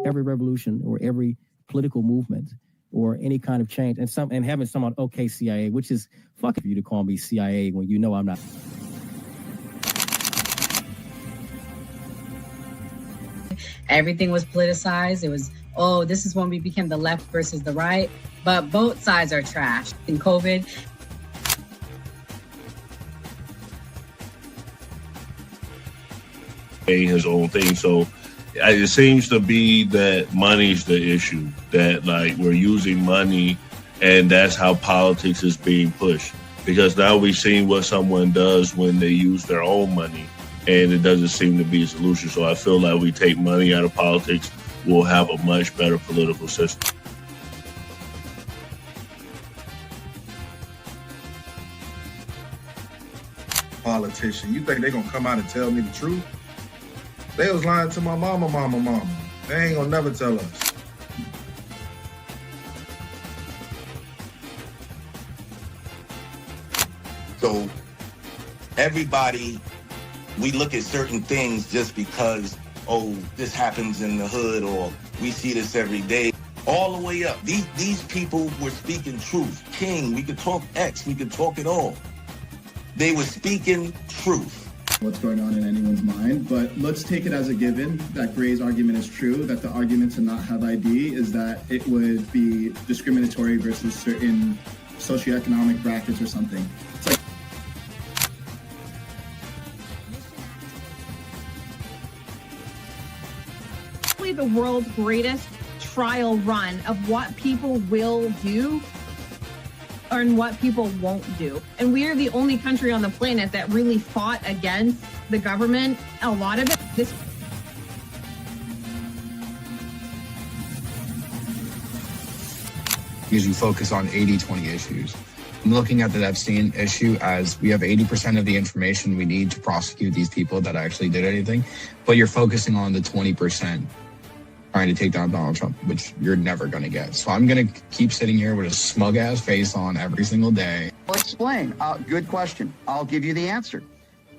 every revolution or every political movement or any kind of change, and having someone, okay, CIA, which is fucking for you to call me CIA when you know I'm not. Everything was politicized. It was, oh, this is when we became the left versus the right. But both sides are trash. In COVID, his own thing. So it seems to be that money's the issue, that like we're using money and that's how politics is being pushed. Because now we've seen what someone does when they use their own money and it doesn't seem to be a solution. So I feel like we take money out of politics, we'll have a much better political system. Politician, you think they're gonna come out and tell me the truth? They was lying to my mama. They ain't gonna never tell us. So everybody, we look at certain things just because, oh, this happens in the hood or we see this every day. All the way up. These people were speaking truth. King, we could talk X, we could talk it all. They were speaking truth. What's going on in anyone's mind, but let's take it as a given that Gray's argument is true, that the argument to not have ID is that it would be discriminatory versus certain socioeconomic brackets or something. It's like the world's greatest trial run of what people will do and what people won't do. And we are the only country on the planet that really fought against the government. A lot of it, because you focus on 80-20 issues. I'm looking at the Epstein issue as we have 80% of the information we need to prosecute these people that actually did anything, but you're focusing on the 20% trying to take down Donald Trump, which you're never going to get. So I'm going to keep sitting here with a smug-ass face on every single day. I'll explain. Good question. I'll give you the answer.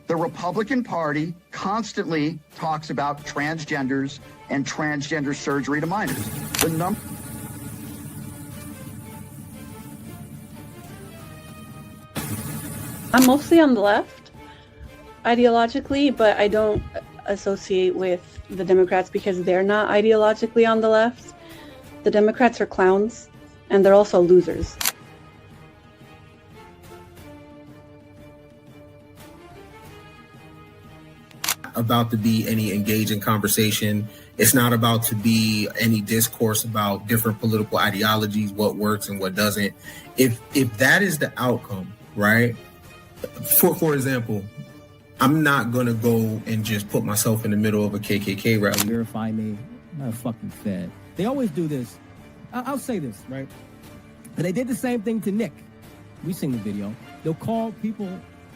The Republican Party constantly talks about transgenders and transgender surgery to minors. I'm mostly on the left, ideologically, but I don't associate with the Democrats because they're not ideologically on the left. The Democrats are clowns, and they're also losers. About to be any engaging conversation. It's not about to be any discourse about different political ideologies, what works and what doesn't. If that is the outcome, right? For example, I'm not gonna go and just put myself in the middle of a KKK rally. Verify me, I'm not fucking fed. They always do this. I'll say this, right? But they did the same thing to Nick. We've seen the video. They'll call people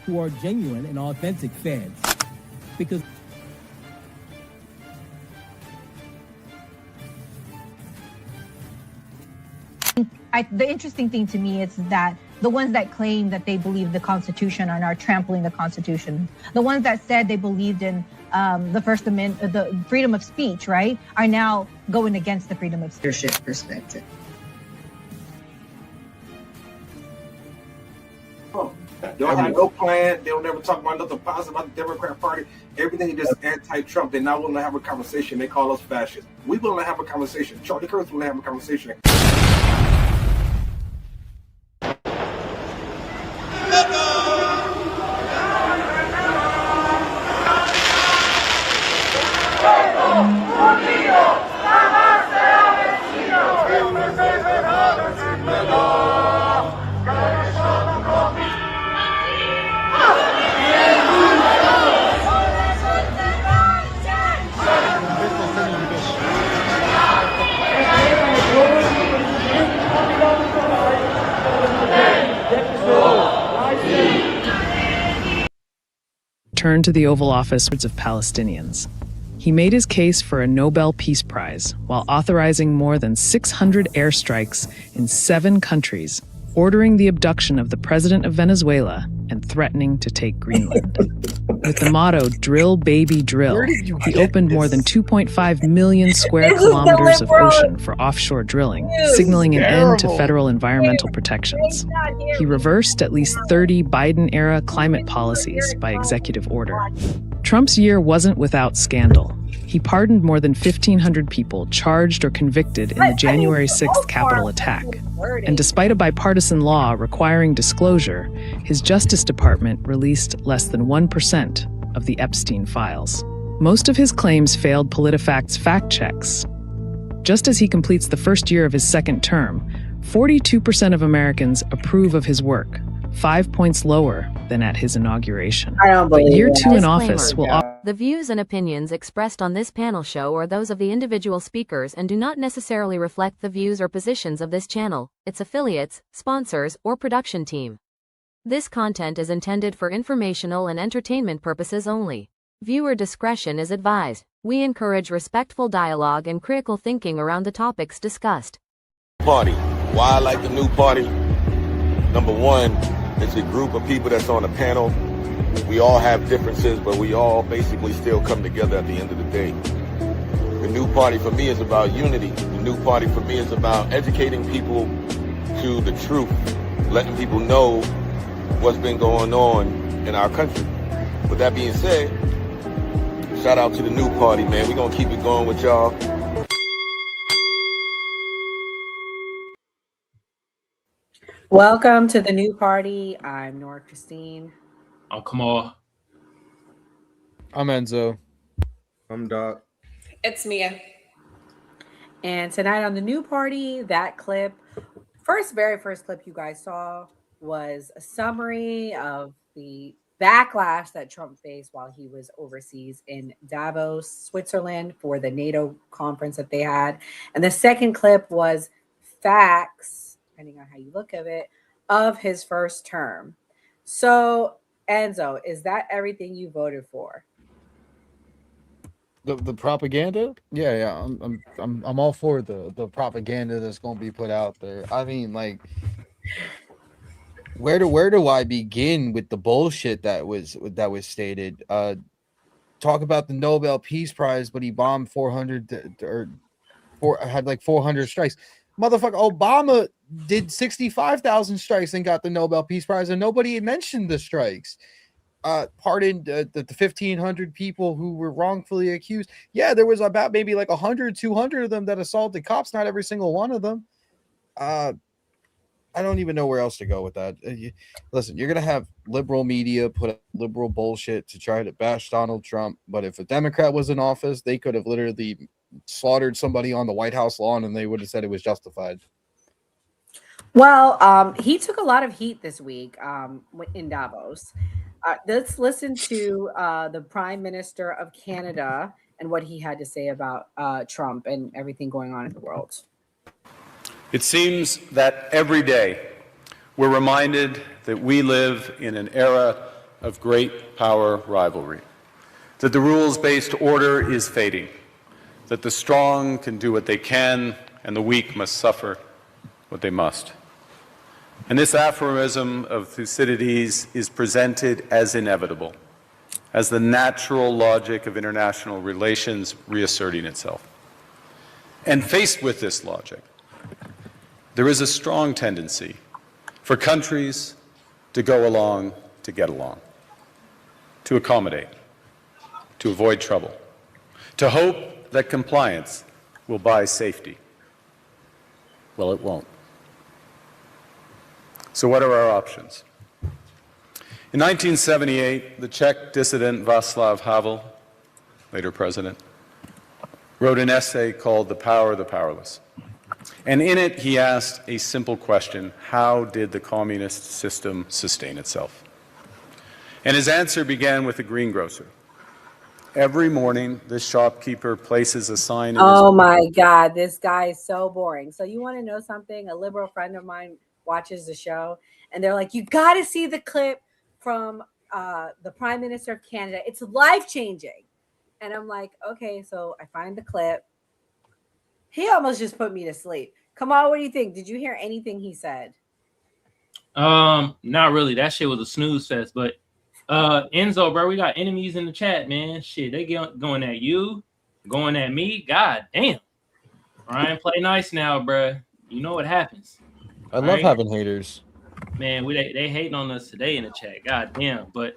who are genuine and authentic feds because the interesting thing to me is that the ones that claim that they believe the Constitution are now trampling the Constitution. The ones that said they believed in the First Amendment, the freedom of speech, right, are now going against the freedom of speech. Perspective. They don't have no plan. They don't ever talk about nothing positive about the Democrat Party. Everything is just anti-Trump. They're not willing to have a conversation. They call us fascists. We willing to have a conversation. Charlie Kirk's willing to have a conversation. Returned to the Oval Office of Palestinians. He made his case for a Nobel Peace Prize while authorizing more than 600 airstrikes in 7 countries ordering the abduction of the president of Venezuela and threatening to take Greenland. With the motto, drill, baby, drill, he opened more than 2.5 million square kilometers of ocean for offshore drilling, signaling an end to federal environmental protections. He reversed at least 30 Biden-era climate policies by executive order. Trump's year wasn't without scandal. He pardoned more than 1,500 people charged or convicted in the January 6th Capitol attack. And despite a bipartisan law requiring disclosure, his Justice Department released less than 1% of the Epstein files. Most of his claims failed PolitiFact's fact checks. Just as he completes the first year of his second term, 42% of Americans approve of his work, 5 points lower than at his inauguration. I don't believe but year it. 2 in office will... The views and opinions expressed on this panel show are those of the individual speakers and do not necessarily reflect the views or positions of this channel, its affiliates, sponsors, or production team. This content is intended for informational and entertainment purposes only. Viewer discretion is advised. We encourage respectful dialogue and critical thinking around the topics discussed. Party. Why I like the new party? Number one, it's a group of people that's on a panel. We all have differences, but we all basically still come together at the end of the day. The new party for me is about unity. The new party for me is about educating people to the truth, letting people know what's been going on in our country. With that being said, shout out to the new party, man. We're gonna keep it going with y'all. Welcome to the new party. I'm Nora Christine. I'm Kamal. I'm Enzo. I'm Doc. It's Mia. And tonight on the new party, that clip, very first clip you guys saw was a summary of the backlash that Trump faced while he was overseas in Davos, Switzerland for the NATO conference that they had. And the second clip was facts, depending on how you look at it, of his first term. So, Enzo, is that everything you voted for? The propaganda? Yeah. I'm all for the propaganda that's going to be put out there. I mean, like, where do I begin with the bullshit that was stated? Talk about the Nobel Peace Prize, but he bombed 400 had like 400 strikes. Motherfucker, Obama did 65,000 strikes and got the Nobel Peace Prize, and nobody mentioned the strikes. Pardoned the 1,500 people who were wrongfully accused. Yeah, there was about maybe like 100, 200 of them that assaulted cops. Not every single one of them. I don't even know where else to go with that. Listen, you're going to have liberal media put up liberal bullshit to try to bash Donald Trump. But if a Democrat was in office, they could have literally slaughtered somebody on the White House lawn and they would have said it was justified. Well, he took a lot of heat this week in Davos. Let's listen to the Prime Minister of Canada and what he had to say about Trump and everything going on in the world. It seems that every day we're reminded that we live in an era of great power rivalry, that the rules-based order is fading, that the strong can do what they can and the weak must suffer what they must. And this aphorism of Thucydides is presented as inevitable, as the natural logic of international relations reasserting itself. And faced with this logic, there is a strong tendency for countries to go along to get along, to accommodate, to avoid trouble, to hope that compliance will buy safety. Well, it won't. So what are our options? In 1978, the Czech dissident Václav Havel, later president, wrote an essay called The Power of the Powerless. And in it, he asked a simple question: how did the communist system sustain itself? And his answer began with a greengrocer. Every morning, this shopkeeper places a sign in Oh my God, this guy is so boring. So you want to know something? A liberal friend of mine watches the show, and they're like, you got to see the clip from the Prime Minister of Canada. It's life-changing. And I'm like, okay, so I find the clip. He almost just put me to sleep. Kamal, what do you think? Did you hear anything he said? Not really. That shit was a snooze fest. But Enzo, bro, we got enemies in the chat, man. Shit, they going at you, going at me. God damn. Ryan, play nice now, bro. You know what happens. I love having haters. Man, they hating on us today in the chat. God damn. But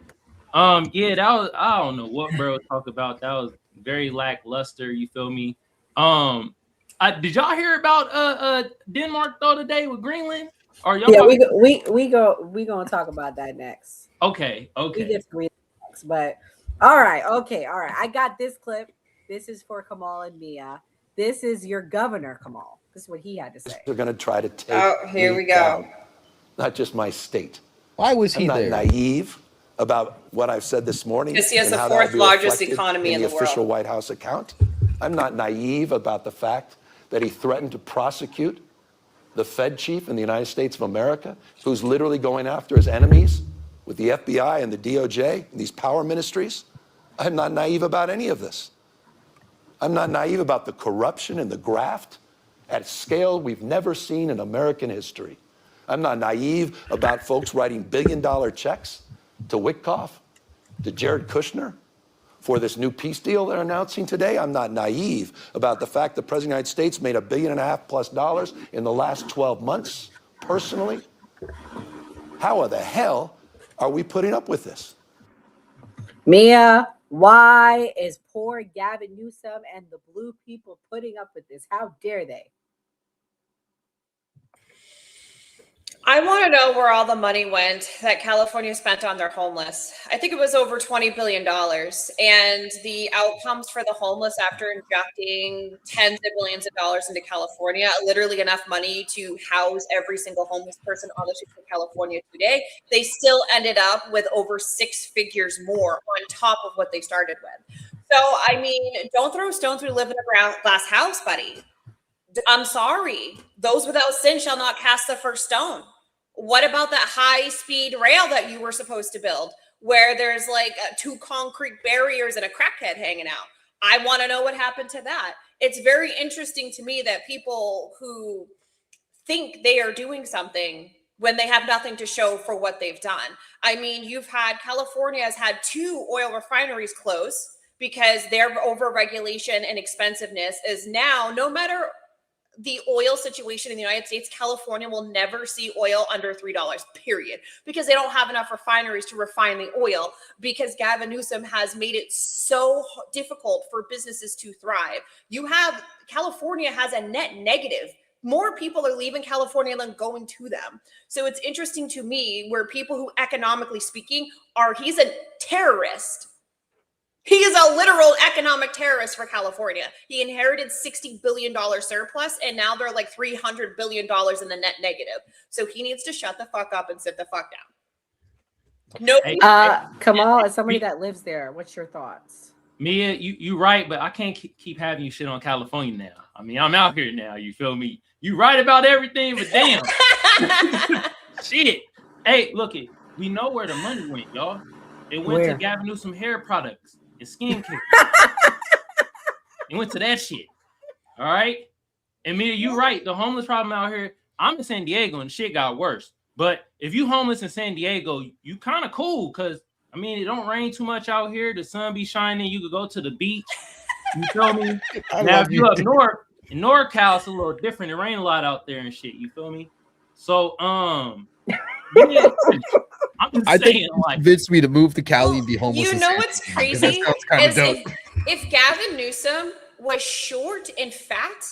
yeah, that was, I don't know what bro talk about. That was very lackluster. You feel me? Did y'all hear about Denmark though today with Greenland? Or y'all? Yeah, we gonna talk about that next. Okay. We get to Greenland next, but all right. I got this clip. This is for Kamal and Mia. This is your governor, Kamal. This is what he had to say. They're going to try to take. Oh, here we go. Down. Not just my state. Why was he I'm there? not naive about what I've said this morning. Because he has the and how that'll fourth be largest reflected economy in the official world. White House account. I'm not naive about the fact that he threatened to prosecute the Fed chief in the United States of America, who's literally going after his enemies with the FBI and the DOJ and these power ministries. I'm not naive about any of this. I'm not naive about the corruption and the graft at a scale we've never seen in American history. I'm not naive about folks writing billion-dollar checks to Witkoff, to Jared Kushner for this new peace deal they're announcing today. I'm not naive about the fact the President of the United States made $1.5 billion+ in the last 12 months, personally. How the hell are we putting up with this? Mia, why is poor Gavin Newsom and the blue people putting up with this? How dare they? I want to know where all the money went that California spent on their homeless. I think it was over $20 billion. And the outcomes for the homeless after injecting tens of billions of dollars into California, literally enough money to house every single homeless person on the streets of California today, they still ended up with over 6 figures more on top of what they started with. So, I mean, don't throw stones when you live in a glass house, buddy. I'm sorry. Those without sin shall not cast the first stone. What about that high-speed rail that you were supposed to build where there's like 2 concrete barriers and a crackhead hanging out? I want to know what happened to that. It's very interesting to me that people who think they are doing something when they have nothing to show for what they've done. I mean, California has had 2 oil refineries close because their over-regulation and expensiveness is now, no matter the oil situation in the United States, California will never see oil under $3, period, because they don't have enough refineries to refine the oil, because Gavin Newsom has made it so difficult for businesses to thrive. California has a net negative. More people are leaving California than going to them. So it's interesting to me where people who, economically speaking, he's a terrorist. He is a literal economic terrorist for California. He inherited $60 billion surplus, and now they're like $300 billion in the net negative. So he needs to shut the fuck up and sit the fuck down. No, Kamal, as somebody that lives there, what's your thoughts? Mia, you right, but I can't keep having you shit on California now. I mean, I'm out here now. You feel me? You right about everything, but damn, shit. Hey, look it. We know where the money went, y'all. It went to Gavin Newsom hair products and skincare. It went to that shit. All right. And Mia, you right. The homeless problem out here. I'm in San Diego and shit got worse. But if you homeless in San Diego, you kind of cool because I mean it don't rain too much out here. The sun be shining. You could go to the beach. You feel me? Now if you up north in NorCal, it's a little different. It rain a lot out there and shit. You feel me? So yeah, I think you convinced me to move to Cali and be homeless. You know what's crazy is if Gavin Newsom was short and fat,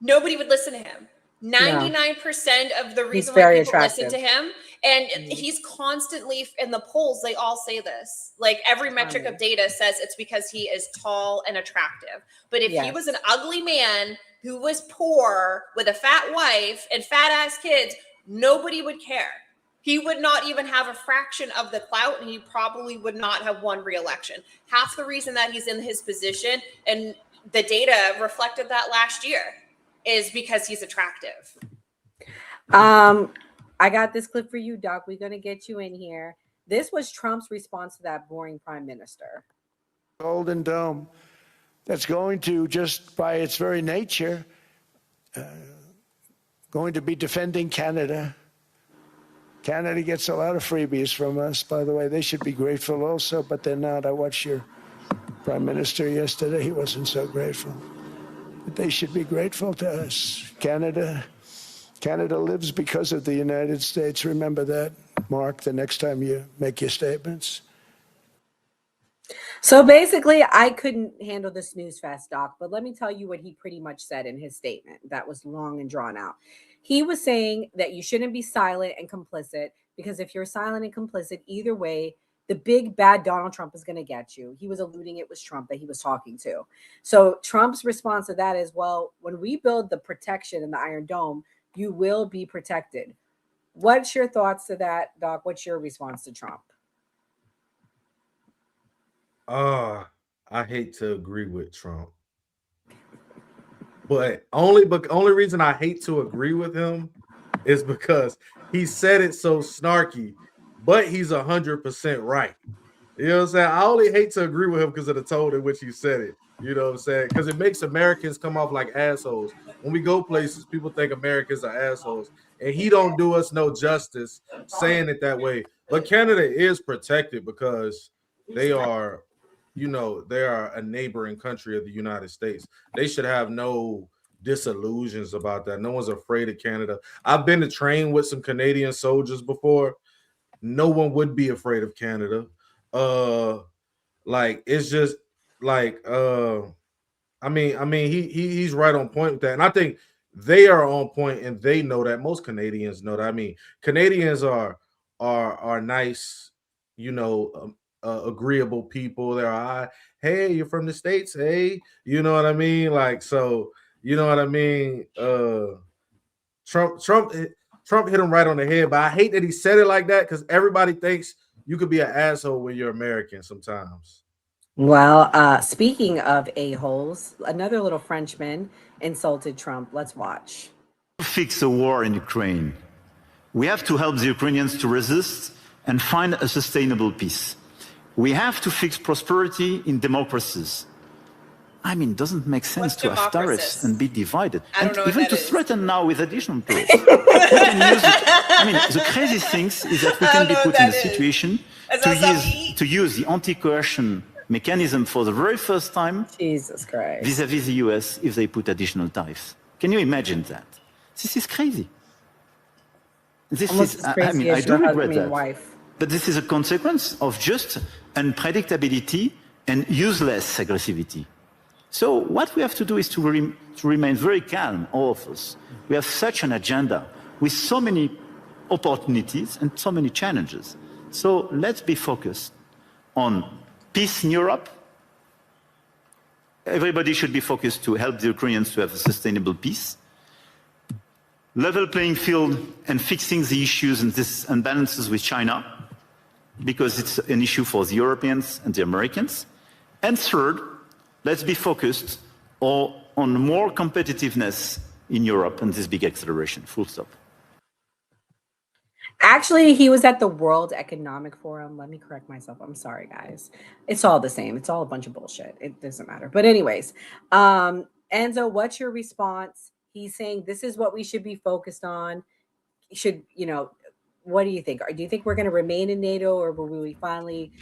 nobody would listen to him. 99% of the reason why people listen to him, and he's constantly in the polls, they all say this. Like every metric of data says it's because he is tall and attractive. But if he was an ugly man who was poor with a fat wife and fat ass kids, nobody would care. He would not even have a fraction of the clout, and he probably would not have won re-election. Half the reason that he's in his position, and the data reflected that last year, is because he's attractive. I got this clip for you, Doc. We're going to get you in here. This was Trump's response to that boring prime minister. Golden Dome that's going to, just by its very nature, going to be defending Canada Canada gets a lot of freebies from us, by the way. They should be grateful also, but they're not. I watched your Prime Minister yesterday. He wasn't so grateful. But they should be grateful to us. Canada lives because of the United States. Remember that, Mark, the next time you make your statements. So basically, I couldn't handle this snooze fest, Doc, but let me tell you what he pretty much said in his statement that was long and drawn out. He was saying that you shouldn't be silent and complicit, because if you're silent and complicit, either way, the big bad Donald Trump is going to get you. He was alluding it was Trump that he was talking to. So Trump's response to that is, well, when we build the protection in the Iron Dome, you will be protected. What's your thoughts to that, Doc? What's your response to Trump? I hate to agree with Trump, but only reason I hate to agree with him is because he said it so snarky, but he's 100% right. You know what I'm saying? I only hate to agree with him because of the tone in which he said it. You know what I'm saying? Because it makes Americans come off like assholes. When we go places, people think Americans are assholes, and he don't do us no justice saying it that way. But Canada is protected because they are, they are a neighboring country of the United States. They should have no disillusions about that. No one's afraid of Canada. I've been to train with some Canadian soldiers before. No one would be afraid of Canada. Like it's just like he's right on point with that, and I think they are on point, and they know that. Most Canadians know that. I mean, Canadians are nice, agreeable people. They're hey, you're from the States, hey, you know what I mean? Like, so you know what I mean? Trump hit him right on the head, but I hate that he said it like that because everybody thinks you could be an asshole when you're American sometimes. Well, speaking of a-holes, another little Frenchman insulted Trump. Let's watch. Fix the war in Ukraine. We have to help the Ukrainians to resist and find a sustainable peace. We have to fix prosperity in democracies. I mean, it doesn't make sense to have tariffs and be divided. And even to threaten now with additional tariffs. The crazy thing is that we can be put in a situation to use the anti-coercion mechanism for the very first time vis-à-vis the US if they put additional tariffs. Can you imagine that? This is crazy. I do regret that. But this is a consequence of just unpredictability and useless aggressivity. So what we have to do is to remain very calm, all of us. We have such an agenda with so many opportunities and so many challenges. So let's be focused on peace in Europe. Everybody should be focused to help the Ukrainians to have a sustainable peace. Level playing field and fixing the issues and this imbalances with China, because it's an issue for the Europeans and the Americans. And third, let's be focused on more competitiveness in Europe and this big acceleration, full stop. Actually, he was at the World Economic Forum. Let me correct myself. I'm sorry, guys. It's all the same. It's all a bunch of bullshit. It doesn't matter. But anyways, Enzo, what's your response? He's saying this is what we should be focused on. What do you think? Do you think we're going to remain in NATO, or will we finally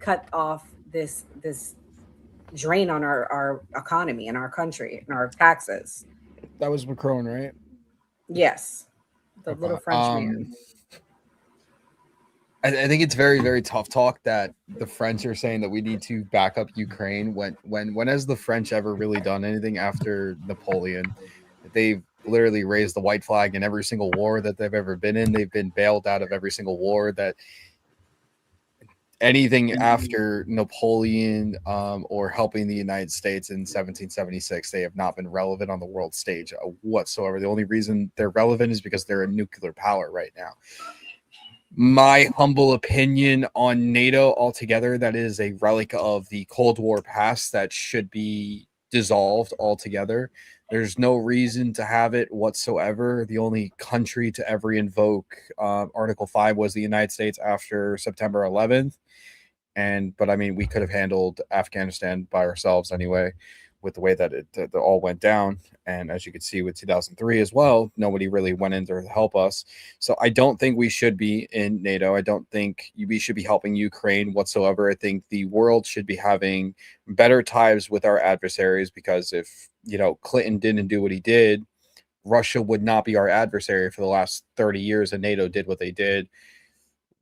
cut off this drain on our economy and our country and our taxes? That was Macron, right? Yes. The little French man. I think it's very, very tough talk that the French are saying that we need to back up Ukraine. When has the French ever really done anything after Napoleon? They've literally raised the white flag in every single war that they've ever been in. They've been bailed out of every single war. That anything after Napoleon or helping the United States in 1776, they have not been relevant on the world stage whatsoever. The only reason they're relevant is because they're a nuclear power right now. My humble opinion on NATO altogether, that is a relic of the Cold War past that should be dissolved altogether. There's no reason to have it whatsoever. The only country to ever invoke Article 5 was the United States after September 11th. But I mean, we could have handled Afghanistan by ourselves anyway. with the way that it all went down. And as you could see with 2003 as well, nobody really went in to help us. So I don't think we should be in NATO. I don't think we should be helping Ukraine whatsoever. I think the world should be having better ties with our adversaries, because if, Clinton didn't do what he did, Russia would not be our adversary for the last 30 years, and NATO did what they did.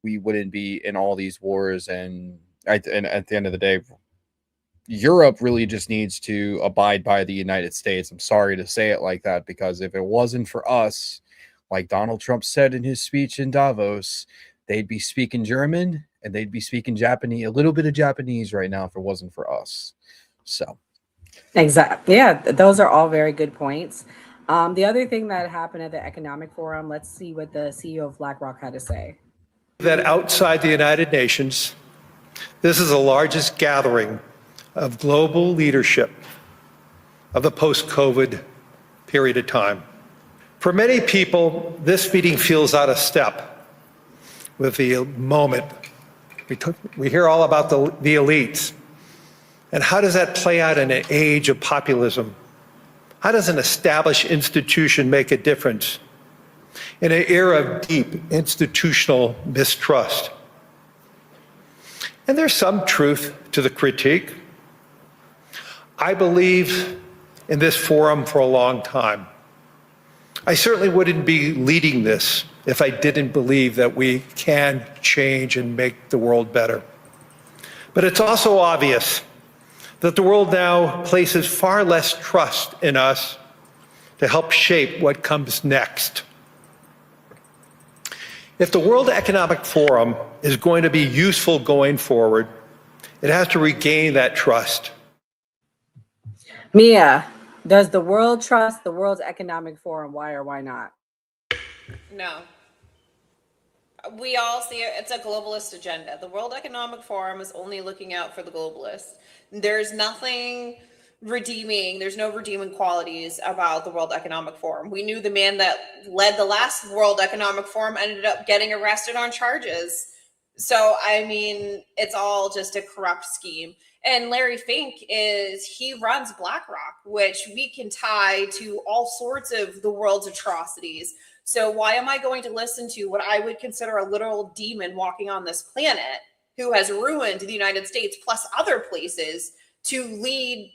We wouldn't be in all these wars. And at the end of the day, Europe really just needs to abide by the United States. I'm sorry to say it like that, because if it wasn't for us, like Donald Trump said in his speech in Davos, they'd be speaking German and they'd be speaking Japanese, a little bit of Japanese right now if it wasn't for us. So. Exactly. Yeah, those are all very good points. The other thing that happened at the Economic Forum, let's see what the CEO of BlackRock had to say. That outside the United Nations, this is the largest gathering of global leadership of the post-COVID period of time. For many people, this meeting feels out of step with the moment. We hear all about the elites. And how does that play out in an age of populism? How does an established institution make a difference in an era of deep institutional mistrust? And there's some truth to the critique. I believe in this forum for a long time. I certainly wouldn't be leading this if I didn't believe that we can change and make the world better. But it's also obvious that the world now places far less trust in us to help shape what comes next. If the World Economic Forum is going to be useful going forward, it has to regain that trust. Mia, does the world trust the World Economic Forum? Why or why not? No. We all see it. It's a globalist agenda. The World Economic Forum is only looking out for the globalists. There's nothing redeeming. There's no redeeming qualities about the World Economic Forum. We knew the man that led the last World Economic Forum ended up getting arrested on charges. So, I mean, it's all just a corrupt scheme. And Larry Fink he runs BlackRock, which we can tie to all sorts of the world's atrocities. So why am I going to listen to what I would consider a literal demon walking on this planet who has ruined the United States plus other places to lead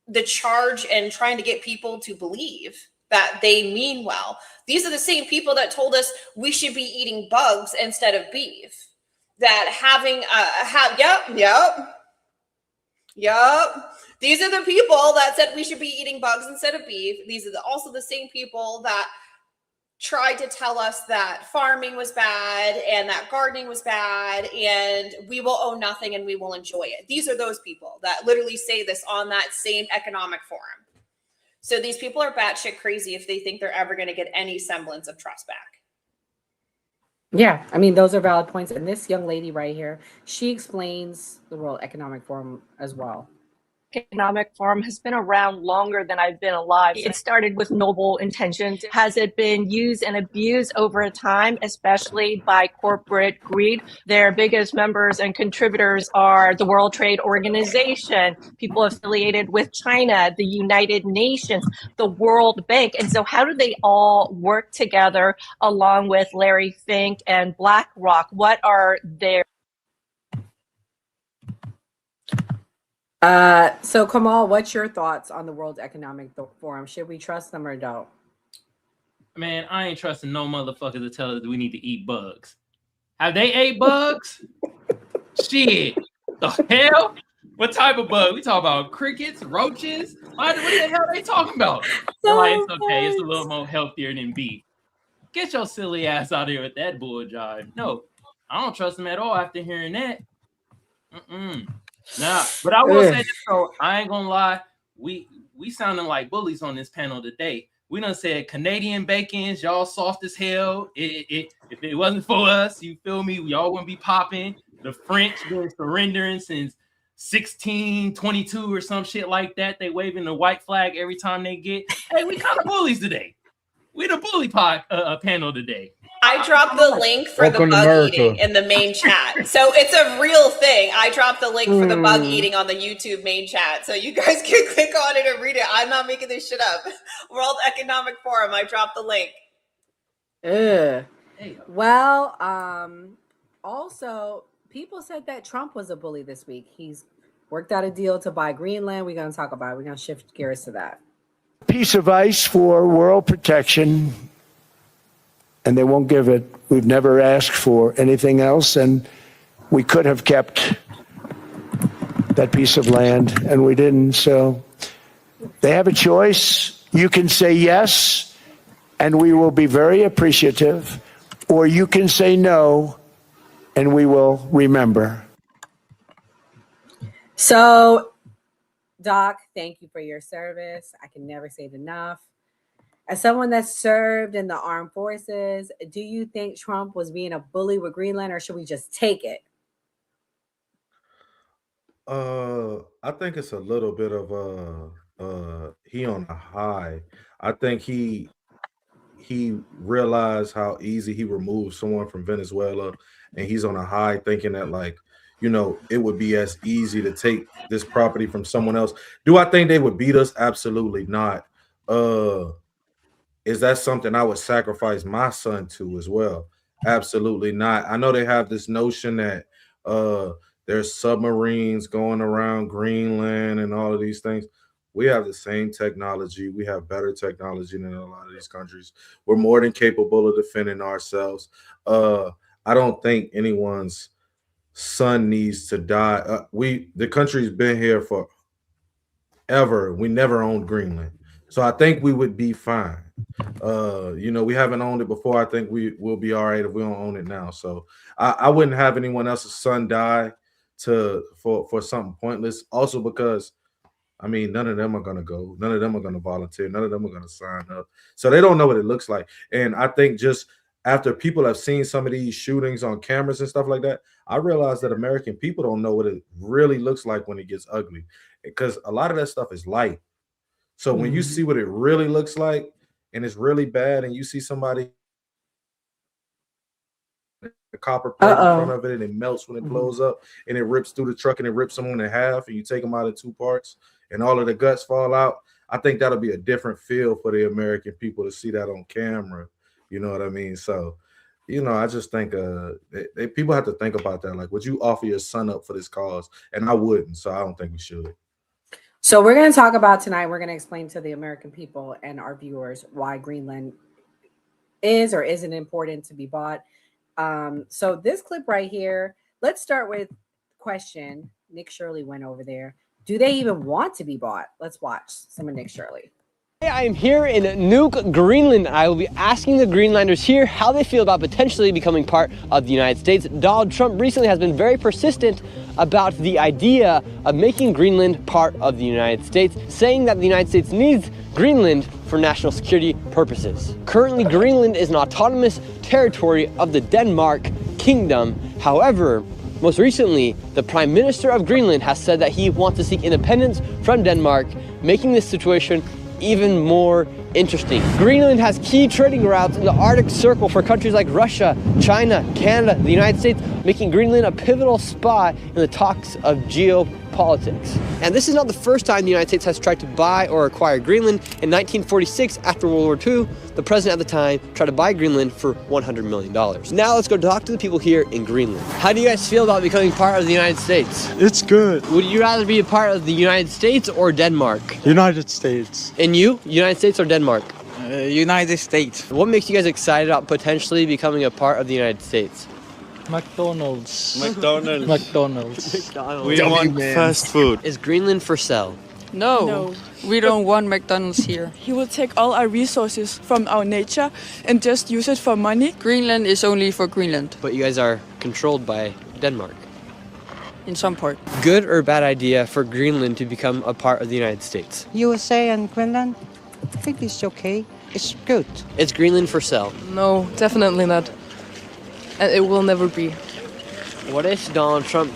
the charge and trying to get people to believe that they mean well? These are the same people that told us we should be eating bugs instead of beef. That having Yep. These are the people that said we should be eating bugs instead of beef. These are also the same people that tried to tell us that farming was bad and that gardening was bad and we will own nothing and we will enjoy it. These are those people that literally say this on that same economic forum. So these people are batshit crazy if they think they're ever going to get any semblance of trust back. Yeah, I mean, those are valid points. And this young lady right here, she explains the World Economic Forum as well. Economic Forum has been around longer than I've been alive. It started with noble intentions. Has it been used and abused over time, especially by corporate greed? Their biggest members and contributors are the World Trade Organization, people affiliated with China, the United Nations, the World Bank. And so how do they all work together along with Larry Fink and BlackRock? What are their So Kamal, what's your thoughts on the World Economic Forum? Should we trust them or don't? Man, I ain't trusting no motherfucker to tell us we need to eat bugs. Have they ate bugs? Shit. The hell? What type of bug? We talk about crickets, roaches? What the hell are they talking about? Like, it's okay. It's a little more healthier than beef. Get your silly ass out of here with that bull jive. No, I don't trust them at all after hearing that. Nah, but I will say this, so I ain't gonna lie. We sounding like bullies on this panel today. We done said Canadian bacons, y'all soft as hell. If it wasn't for us, you feel me? Y'all wouldn't be popping. The French been surrendering since 1622 or some shit like that. They waving the white flag every time they get. Hey, we kind of bullies today. We the bully panel today. I dropped the link for Welcome the to bug America. eating in the main chat. So it's a real thing. I dropped the link for the bug eating on the YouTube main chat. So you guys can click on it and read it. I'm not making this shit up. World Economic Forum. I dropped the link. Well, also, people said that Trump was a bully this week. He's worked out a deal to buy Greenland. We're going to talk about it. We're going to shift gears to that. Piece of ice for world protection, and they won't give it. We've never asked for anything else, and we could have kept that piece of land, and we didn't. So they have a choice. You can say yes, and we will be very appreciative, or you can say no, and we will remember. So, Doc, thank you for your service. I can never say it enough. As someone that served in the armed forces, do you think Trump was being a bully with Greenland, or should we just take it? I think it's a little bit of he on a high. I think he realized how easy he removed someone from Venezuela, and he's on a high thinking that, like, you know, it would be as easy to take this property from someone else. Do I think they would beat us? Absolutely not. Is that something I would sacrifice my son to as well? Absolutely not. I know they have this notion that there's submarines going around Greenland and all of these things. We have the same technology. We have better technology than a lot of these countries. We're more than capable of defending ourselves. I don't think anyone's son needs to die. The country's been here forever. We never owned Greenland. So I think we would be fine. You know, we haven't owned it before. I think we'll be all right if we don't own it now. So I wouldn't have anyone else's son die for something pointless. Also because, I mean, none of them are going to go. None of them are going to volunteer. None of them are going to sign up. So they don't know what it looks like. And I think just after people have seen some of these shootings on cameras and stuff like that, I realized that American people don't know what it really looks like when it gets ugly, because a lot of that stuff is light. So when you see what it really looks like and it's really bad, and you see somebody, the copper plate in front of it, and it melts when it blows up, and it rips through the truck, and it rips someone in half, and you take them out of two parts, and all of the guts fall out. I think that'll be a different feel for the American people to see that on camera. You know what I mean? So, you know, I just think people have to think about that. Like, would you offer your son up for this cause? And I wouldn't, so I don't think we should. So we're going to talk about tonight, we're going to explain to the American people and our viewers why Greenland is or isn't important to be bought. So this clip right here, let's start with question. Nick Shirley went over there. Do they even want to be bought? Let's watch some of Nick Shirley. I am here in Nuuk, Greenland. I will be asking the Greenlanders here how they feel about potentially becoming part of the United States. Donald Trump recently has been very persistent about the idea of making Greenland part of the United States, saying that the United States needs Greenland for national security purposes. Currently, Greenland is an autonomous territory of the Denmark Kingdom. However, most recently, the Prime Minister of Greenland has said that he wants to seek independence from Denmark, making this situation even more interesting. Greenland has key trading routes in the Arctic Circle for countries like Russia, China, Canada, the United States, making Greenland a pivotal spot in the talks of geopolitics. And this is not the first time the United States has tried to buy or acquire Greenland. In 1946, after World War II, the president at the time tried to buy Greenland for $100 million. Now let's go talk to the people here in Greenland. How do you guys feel about becoming part of the United States? It's good. Would you rather be a part of the United States or Denmark? United States. And you? United States or Denmark? United States. What makes you guys excited about potentially becoming a part of the United States? McDonald's. McDonald's. McDonald's. We want fast food. Is Greenland for sale? No, we don't want McDonald's here. He will take all our resources from our nature and just use it for money. Greenland is only for Greenland. But you guys are controlled by Denmark. In some part. Good or bad idea for Greenland to become a part of the United States? USA and Greenland? I think it's okay. It's good. Is Greenland for sale? No, definitely not. And it will never be. What if Donald Trump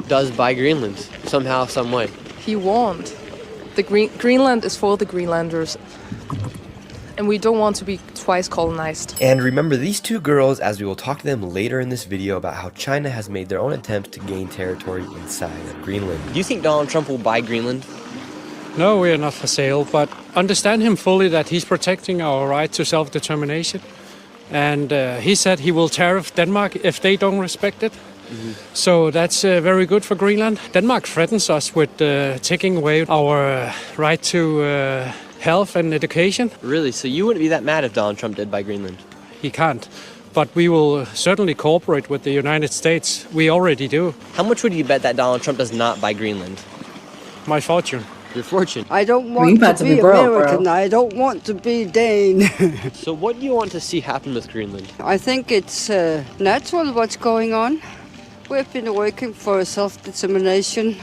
does buy Greenland somehow, some way? He won't. Greenland is for the Greenlanders. and we don't want to be twice colonized. And remember these two girls, as we will talk to them later in this video about how China has made their own attempt to gain territory inside of Greenland. Do you think Donald Trump will buy Greenland? No, we are not for sale, but understand him fully that he's protecting our right to self-determination. And he said he will tariff Denmark if they don't respect it. So that's very good for Greenland. Denmark threatens us with taking away our right to health and education. Really? So you wouldn't be that mad if Donald Trump did buy Greenland? He can't. But we will certainly cooperate with the United States. We already do. How much would you bet that Donald Trump does not buy Greenland? My fortune. Your fortune? I don't want to be American. I don't want to be Dane. So what do you want to see happen with Greenland? I think it's natural what's going on. We've been working for self-determination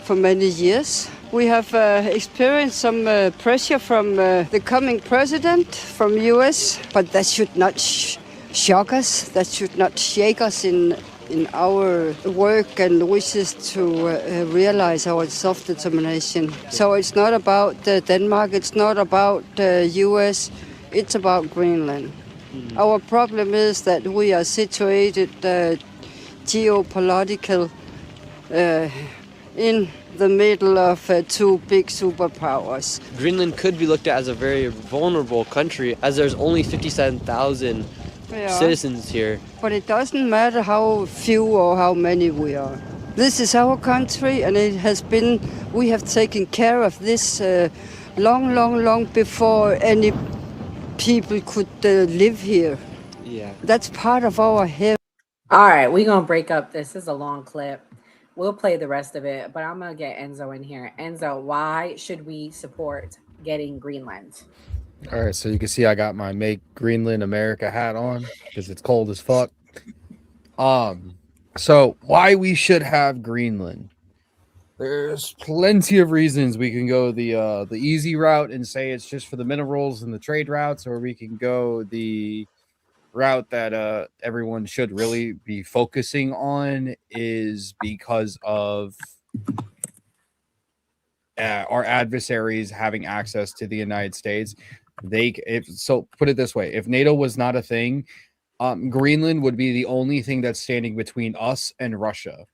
for many years. We have experienced some pressure from the coming president from US, but that should not shock us. That should not shake us in our work and wishes to realize our self-determination. So it's not about Denmark, it's not about US, it's about Greenland. Our problem is that we are situated geopolitical in the middle of two big superpowers. Greenland could be looked at as a very vulnerable country, as there's only 57,000 citizens here. But it doesn't matter how few or how many we are. This is our country, and it has been, we have taken care of this long before any people could live here. Yeah. That's part of our heritage. All right, we're going to break up. This is a long clip. We'll play the rest of it, but I'm going to get Enzo in here. Enzo, why should we support getting Greenland? All right, so you can see I got my Make Greenland America hat on because it's cold as fuck. So why we should have Greenland? There's plenty of reasons. We can go the easy route and say it's just for the minerals and the trade routes, or we can go the route that everyone should really be focusing on is because of our adversaries having access to the United States. Put it this way, if NATO was not a thing, Greenland would be the only thing that's standing between us and Russia.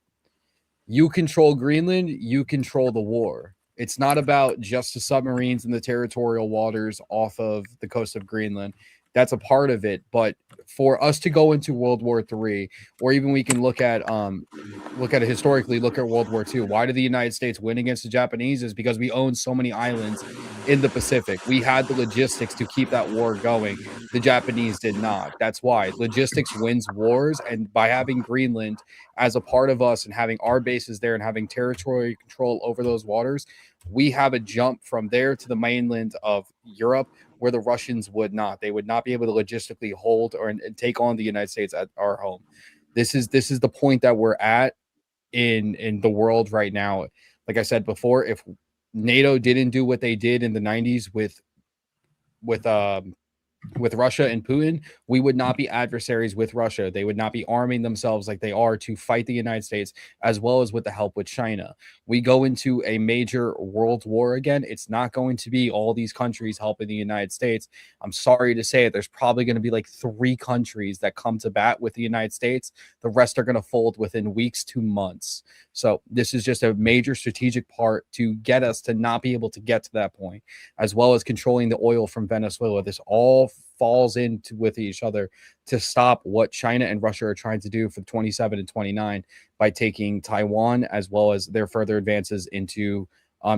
You control Greenland, you control the war. It's not about just the submarines and the territorial waters off of the coast of Greenland. That's a part of it, but for us to go into World War III, or even we can look at it historically, look at World War II. Why did the United States win against the Japanese? Is because we owned so many islands in the Pacific. We had the logistics to keep that war going. The Japanese did not. That's why logistics wins wars, and by having Greenland as a part of us and having our bases there and having territorial control over those waters, we have a jump from there to the mainland of Europe, where the Russians would not. They would not be able to logistically hold and take on the United States at our home. This is the point that we're at in the world right now. Like I said before, if NATO didn't do what they did in the 90s with Russia and Putin, we would not be adversaries with Russia. They would not be arming themselves like they are to fight the United States, as well as with the help with China. We go into a major world war again. It's not going to be all these countries helping the United States. I'm sorry to say it. There's probably going to be like 3 countries that come to bat with the United States. The rest are going to fold within weeks to months. So this is just a major strategic part to get us to not be able to get to that point, as well as controlling the oil from Venezuela. This all falls into with each other to stop what China and Russia are trying to do for 27 and 29 by taking Taiwan, as well as their further advances into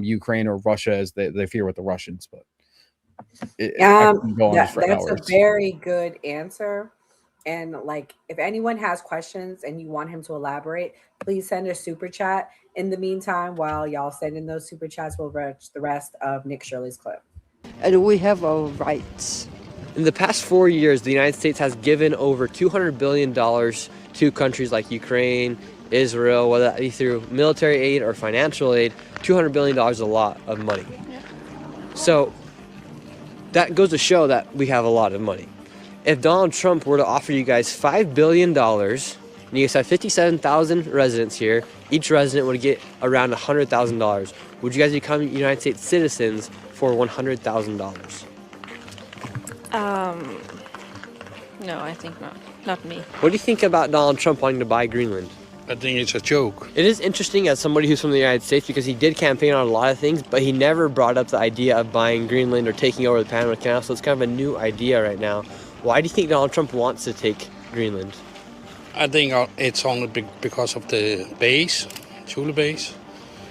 Ukraine or Russia, as they fear with the Russians. But that's a very good answer. And like, if anyone has questions and you want him to elaborate, please send a super chat. In the meantime, while y'all send in those super chats, we'll watch the rest of Nick Shirley's clip. And we have our rights. In the past 4 years, the United States has given over $200 billion to countries like Ukraine, Israel, whether that be through military aid or financial aid. $200 billion is a lot of money. So that goes to show that we have a lot of money. If Donald Trump were to offer you guys $5 billion, and you guys have 57,000 residents here, each resident would get around $100,000. Would you guys become United States citizens for $100,000? No, I think not. Not me. What do you think about Donald Trump wanting to buy Greenland? I think it's a joke. It is interesting as somebody who's from the United States because he did campaign on a lot of things, but he never brought up the idea of buying Greenland or taking over the Panama Canal, so it's kind of a new idea right now. Why do you think Donald Trump wants to take Greenland? I think it's only because of the base, Thule base,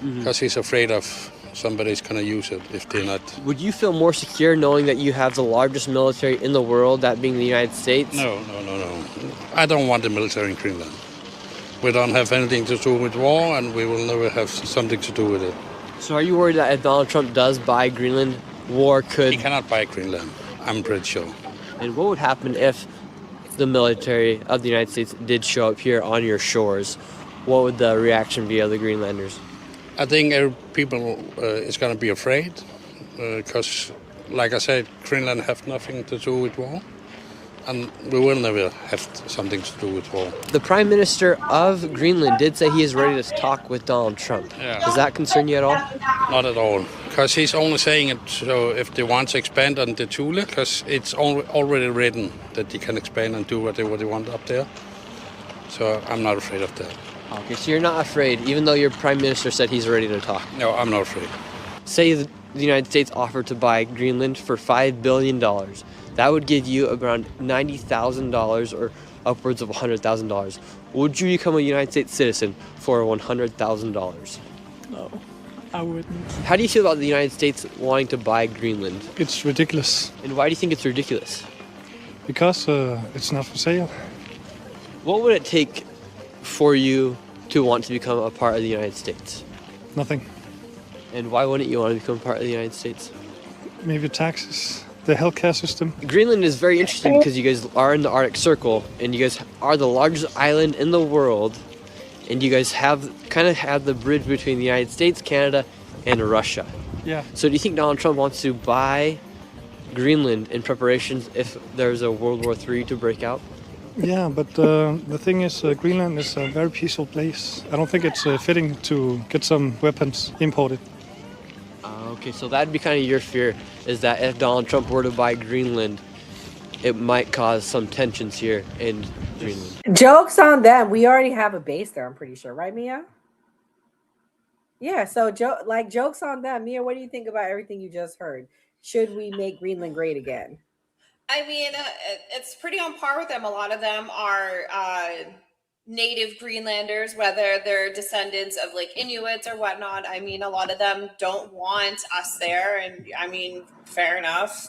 because he's afraid of somebody's going to use it if they're not. Would you feel more secure knowing that you have the largest military in the world, that being the United States? No. I don't want the military in Greenland. We don't have anything to do with war, and we will never have something to do with it. So are you worried that if Donald Trump does buy Greenland, war could... He cannot buy Greenland, I'm pretty sure. And what would happen if the military of the United States did show up here on your shores? What would the reaction be of the Greenlanders? I think people is going to be afraid because, like I said, Greenland have nothing to do with war, and we will never have something to do with war. The Prime Minister of Greenland did say he is ready to talk with Donald Trump. Yeah. Does that concern you at all? Not at all, because he's only saying it so if they want to expand on the Thule, because it's already written that they can expand and do what they want up there. So I'm not afraid of that. Okay, so you're not afraid, even though your Prime Minister said he's ready to talk? No, I'm not afraid. Say the United States offered to buy Greenland for $5 billion. That would give you around $90,000 or upwards of $100,000. Would you become a United States citizen for $100,000? No, I wouldn't. How do you feel about the United States wanting to buy Greenland? It's ridiculous. And why do you think it's ridiculous? Because it's not for sale. What would it take for you to want to become a part of the United States? Nothing. And why wouldn't you want to become part of the United States? Maybe taxes, the healthcare system. Greenland is very interesting because you guys are in the Arctic Circle and you guys are the largest island in the world, and you guys have the bridge between the United States, Canada, and Russia. Yeah. So do you think Donald Trump wants to buy Greenland in preparations if there's a World War III to break out? Yeah, but the thing is, Greenland is a very peaceful place. I don't think it's fitting to get some weapons imported. Okay, so that'd be kind of your fear, is that if Donald Trump were to buy Greenland, it might cause some tensions here in Greenland. Joke's on them. We already have a base there, I'm pretty sure. Right, Mia? Yeah, so joke's on them. Mia, what do you think about everything you just heard? Should we make Greenland great again? I mean, it's pretty on par with them. A lot of them are native Greenlanders, whether they're descendants of like Inuits or whatnot. I mean, a lot of them don't want us there. And I mean, fair enough.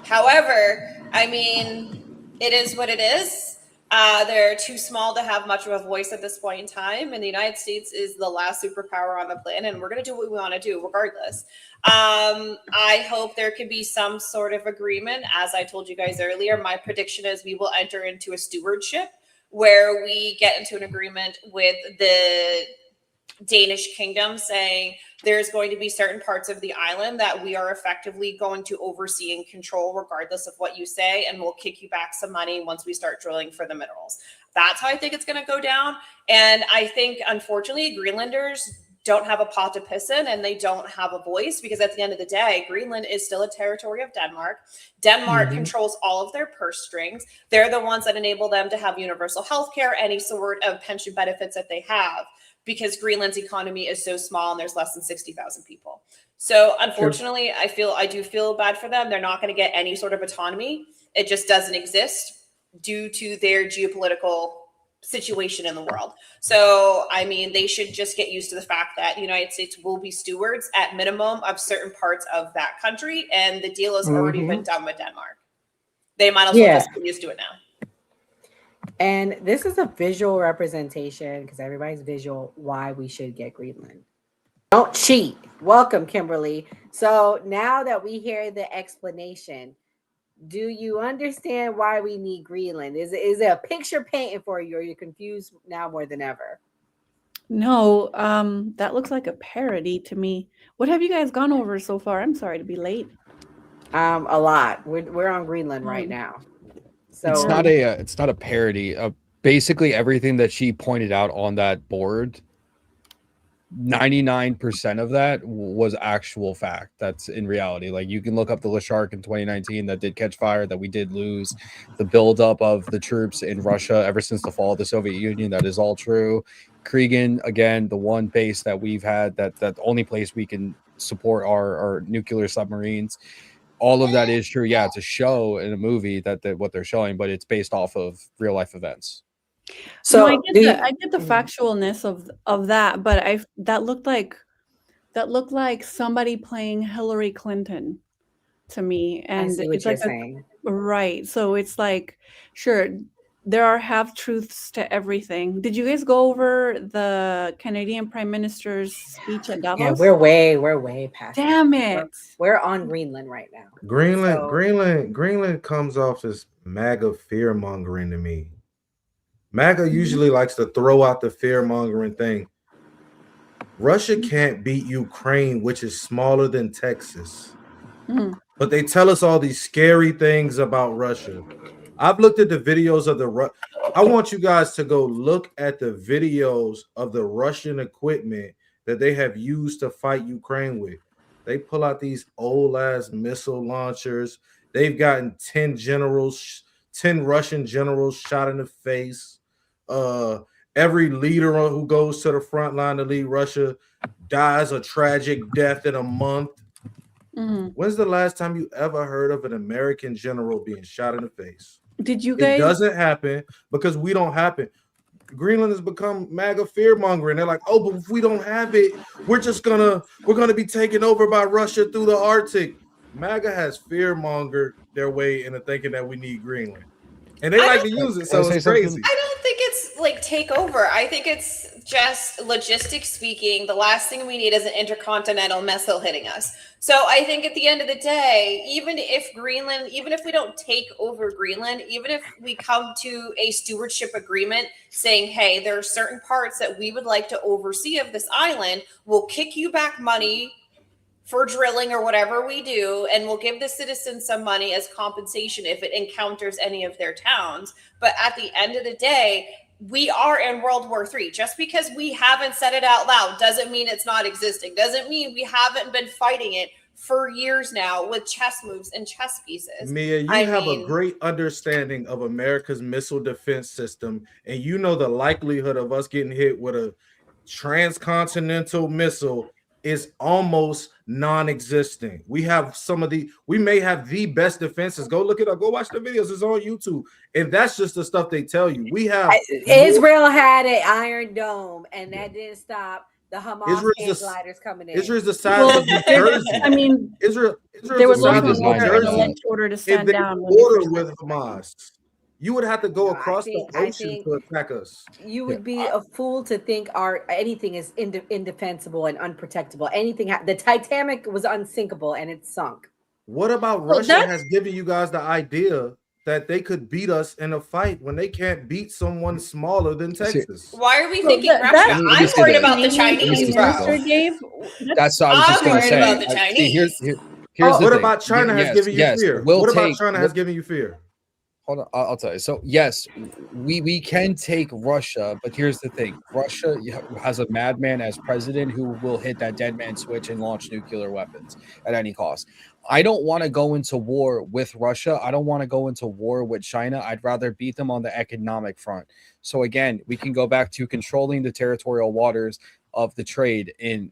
However, I mean, it is what it is. They're too small to have much of a voice at this point in time. And the United States is the last superpower on the planet. And we're going to do what we want to do regardless. I hope there could be some sort of agreement. As I told you guys earlier, my prediction is we will enter into a stewardship where we get into an agreement with the Danish kingdom saying there's going to be certain parts of the island that we are effectively going to oversee and control regardless of what you say, and we'll kick you back some money once we start drilling for the minerals. That's how I think it's going to go down. And I think, unfortunately, Greenlanders don't have a pot to piss in and they don't have a voice, because at the end of the day, Greenland is still a territory of Denmark. Denmark controls all of their purse strings. They're the ones that enable them to have universal health care, any sort of pension benefits that they have, because Greenland's economy is so small and there's less than 60,000 people. So unfortunately, I do feel bad for them. They're not going to get any sort of autonomy. It just doesn't exist due to their geopolitical situation in the world. So, I mean, they should just get used to the fact that the United States will be stewards at minimum of certain parts of that country. And the deal has already been done with Denmark. They might as well just get used to it now. And this is a visual representation, because everybody's visual, why we should get Greenland. Don't cheat. Welcome, Kimberly. So now that we hear the explanation, do you understand why we need Greenland? Is it a picture painting for you, or are you confused now more than ever? No, that looks like a parody to me. What have you guys gone over so far? I'm sorry to be late. A lot. We're on Greenland right now. So it's not a parody. Basically everything that she pointed out on that board, 99% of that was actual fact. That's in reality. Like, you can look up the LaShark in 2019 that did catch fire, that we did lose, the buildup of the troops in Russia ever since the fall of the Soviet Union. That is all true. Kriegen, again, the one base that we've had, that the only place we can support our nuclear submarines. All of that is true. Yeah, it's a show in a movie that what they're showing, but it's based off of real life events. So no, I get the factualness of that, but that looked like somebody playing Hillary Clinton to me, and I see what it's you're like saying. Right. So it's like, sure, there are half truths to everything. Did you guys go over the Canadian Prime Minister's speech at Davos? Yeah, we're way past. Damn it! We're on Greenland right now. Greenland comes off as MAGA fear mongering to me. MAGA usually likes to throw out the fear-mongering thing. Russia can't beat Ukraine, which is smaller than Texas. But they tell us all these scary things about Russia. I've looked at the videos of I want you guys to go look at the videos of the Russian equipment that they have used to fight Ukraine with. They pull out these old-ass missile launchers. They've gotten 10 Russian generals shot in the face. Every leader who goes to the front line to lead Russia dies a tragic death in a month. When's the last time you ever heard of an American general being shot in the face? Did you guys? It doesn't happen because we don't happen. Greenland has become MAGA fear mongering. They're like, oh, but if we don't have it, we're gonna be taken over by Russia through the Arctic. MAGA has fear mongered their way into thinking that we need Greenland. And they like to use it, so it's crazy. I don't think it's like take over. I think it's just logistics speaking. The last thing we need is an intercontinental missile hitting us. So I think at the end of the day, even if we don't take over Greenland, even if we come to a stewardship agreement saying, hey, there are certain parts that we would like to oversee of this island, we'll kick you back money for drilling or whatever we do, and we'll give the citizens some money as compensation if it encounters any of their towns. But at the end of the day, we are in World War III. Just because we haven't said it out loud doesn't mean it's not existing. Doesn't mean we haven't been fighting it for years now with chess moves and chess pieces. Mia, you have a great understanding of America's missile defense system, and you know the likelihood of us getting hit with a transcontinental missile is almost non-existent. We may have the best defenses. Go look it up. Go watch the videos. It's on YouTube. And that's just the stuff they tell you. We have Israel had an Iron Dome, and that didn't stop the Hamas gliders coming in. Israel's the size of New Jersey. I mean, Israel there was the size also of New Jersey. order to stand down. Border with Hamas. You would have to go across the ocean to attack us. You would be a fool to think anything is indefensible and unprotectable. The Titanic was unsinkable and it sunk. What about Russia has given you guys the idea that they could beat us in a fight when they can't beat someone smaller than Texas? Why are we thinking Russia? I'm worried about the Chinese, bro. That's what I was just going to say. About the Chinese. Here's the what thing. about China has given you fear? What about China has given you fear? Hold on, I'll tell you. So yes, we can take Russia, but here's the thing: Russia has a madman as president who will hit that dead man switch and launch nuclear weapons at any cost. I don't want to go into war with Russia. I don't want to go into war with China. I'd rather beat them on the economic front. So again, we can go back to controlling the territorial waters of the trade in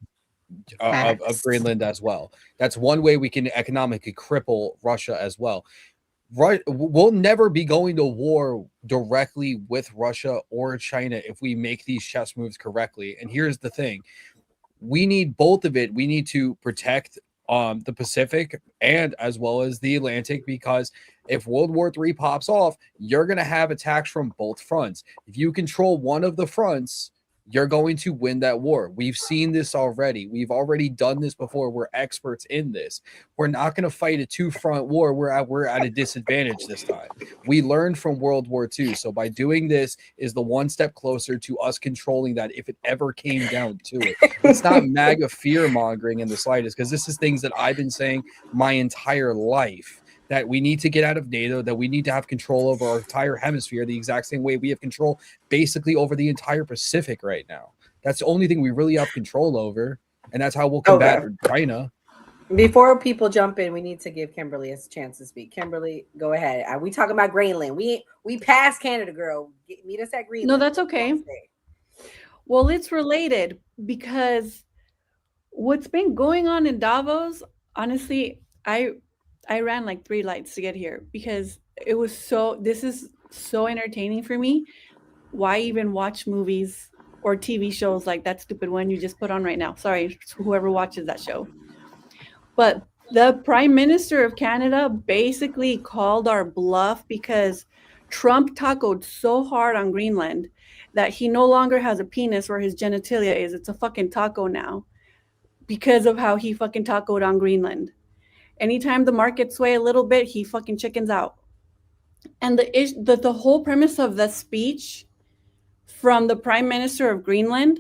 of Greenland as well. That's one way we can economically cripple Russia as well. Right, we'll never be going to war directly with Russia or China if we make these chess moves correctly. And here's the thing: we need both of it. We need to protect the Pacific and as well as the Atlantic, because if World War III pops off, you're going to have attacks from both fronts. If you control one of the fronts, you're going to win that war. We've seen this already. We've already done this before. We're experts in this. We're not going to fight a two-front war. We're at a disadvantage this time. We learned from World War II. So by doing this is the one step closer to us controlling that if it ever came down to it. It's not MAGA fear-mongering in the slightest, because this is things that I've been saying my entire life. That we need to get out of NATO, that we need to have control over our entire hemisphere the exact same way we have control basically over the entire Pacific right now. That's the only thing we really have control over, and that's how we'll combat China. Before people jump in, we need to give Kimberly a chance to speak. Kimberly, go ahead. Are we talking about Greenland? We passed Canada, girl. Meet us at Greenland. No, that's okay. Well, it's related because what's been going on in Davos, honestly, I ran like 3 lights to get here because it was this is so entertaining for me. Why even watch movies or TV shows like that stupid one you just put on right now? Sorry, whoever watches that show. But the Prime Minister of Canada basically called our bluff because Trump tacoed so hard on Greenland that he no longer has a penis where his genitalia is. It's a fucking taco now because of how he fucking tacoed on Greenland. Anytime the markets sway a little bit, he fucking chickens out. And the whole premise of the speech from the Prime Minister of Greenland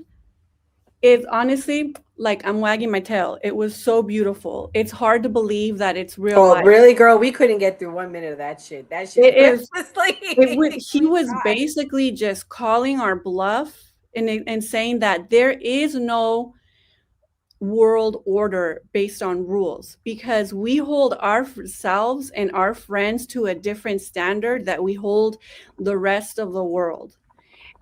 is honestly like I'm wagging my tail. It was so beautiful. It's hard to believe that it's real life. Really, girl? We couldn't get through 1 minute of that shit. That shit he was basically just calling our bluff and saying that there is no world order based on rules because we hold ourselves and our friends to a different standard that we hold the rest of the world.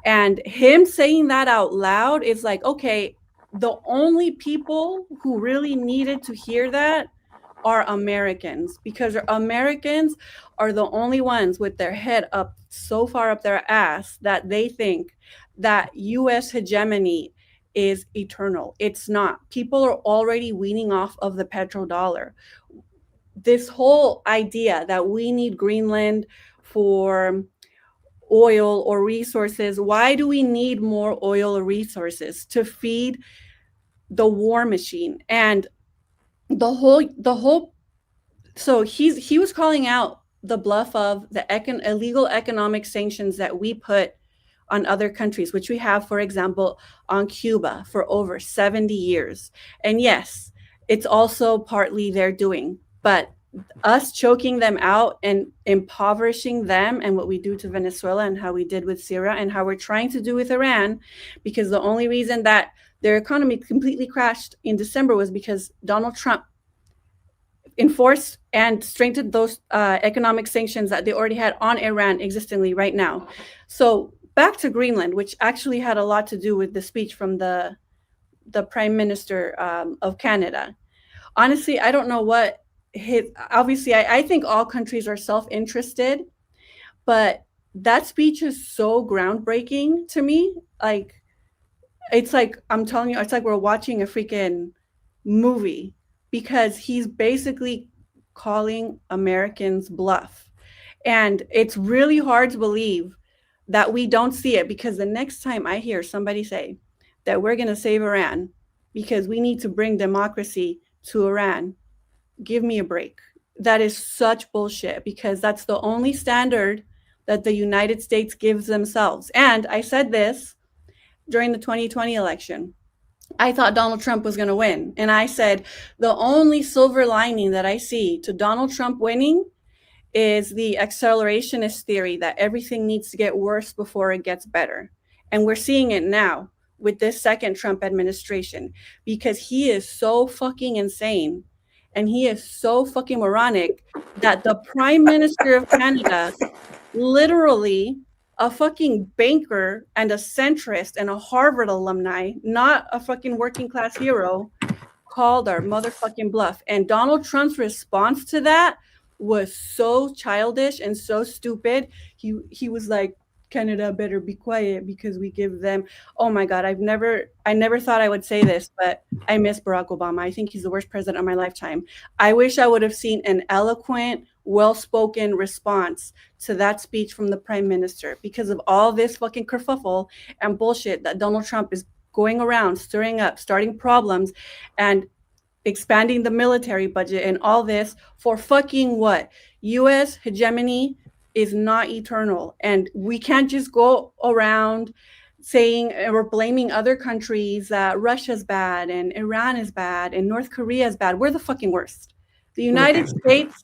And him saying that out loud is like, okay, the only people who really needed to hear that are Americans because Americans are the only ones with their head up so far up their ass that they think that US hegemony is eternal. It's not. People are already weaning off of the petrodollar. This whole idea that we need Greenland for oil or resources. Why do we need more oil or resources? To feed the war machine. And the whole so he was calling out the bluff of the illegal economic sanctions that we put on other countries, which we have, for example, on Cuba for over 70 years. And yes, it's also partly their doing, but us choking them out and impoverishing them and what we do to Venezuela and how we did with Syria and how we're trying to do with Iran, because the only reason that their economy completely crashed in December was because Donald Trump enforced and strengthened those economic sanctions that they already had on Iran existingly right now. So back to Greenland, which actually had a lot to do with the speech from the Prime Minister of Canada. Honestly, I don't know what obviously, I think all countries are self-interested, but that speech is so groundbreaking to me. Like, it's like, I'm telling you, it's like we're watching a freaking movie because he's basically calling Americans bluff. And it's really hard to believe that we don't see it because the next time I hear somebody say that we're going to save Iran because we need to bring democracy to Iran, give me a break. That is such bullshit because that's the only standard that the United States gives themselves. And I said this during the 2020 election. I thought Donald Trump was going to win. And I said, the only silver lining that I see to Donald Trump winning is the accelerationist theory that everything needs to get worse before it gets better. And we're seeing it now with this second Trump administration because he is so fucking insane. And he is so fucking moronic that the Prime Minister of Canada, literally a fucking banker and a centrist and a Harvard alumni, not a fucking working class hero, called our motherfucking bluff. And Donald Trump's response to that was so childish and so stupid. He was like, Canada better be quiet because we give them, oh my God, I never thought I would say this, but I miss Barack Obama. I think he's the worst president of my lifetime. I wish I would have seen an eloquent, well-spoken response to that speech from the Prime Minister because of all this fucking kerfuffle and bullshit that Donald Trump is going around, stirring up, starting problems, and expanding the military budget and all this for fucking what? U.S. hegemony is not eternal. And we can't just go around saying or blaming other countries that Russia's bad and Iran is bad and North Korea is bad. We're the fucking worst. The United States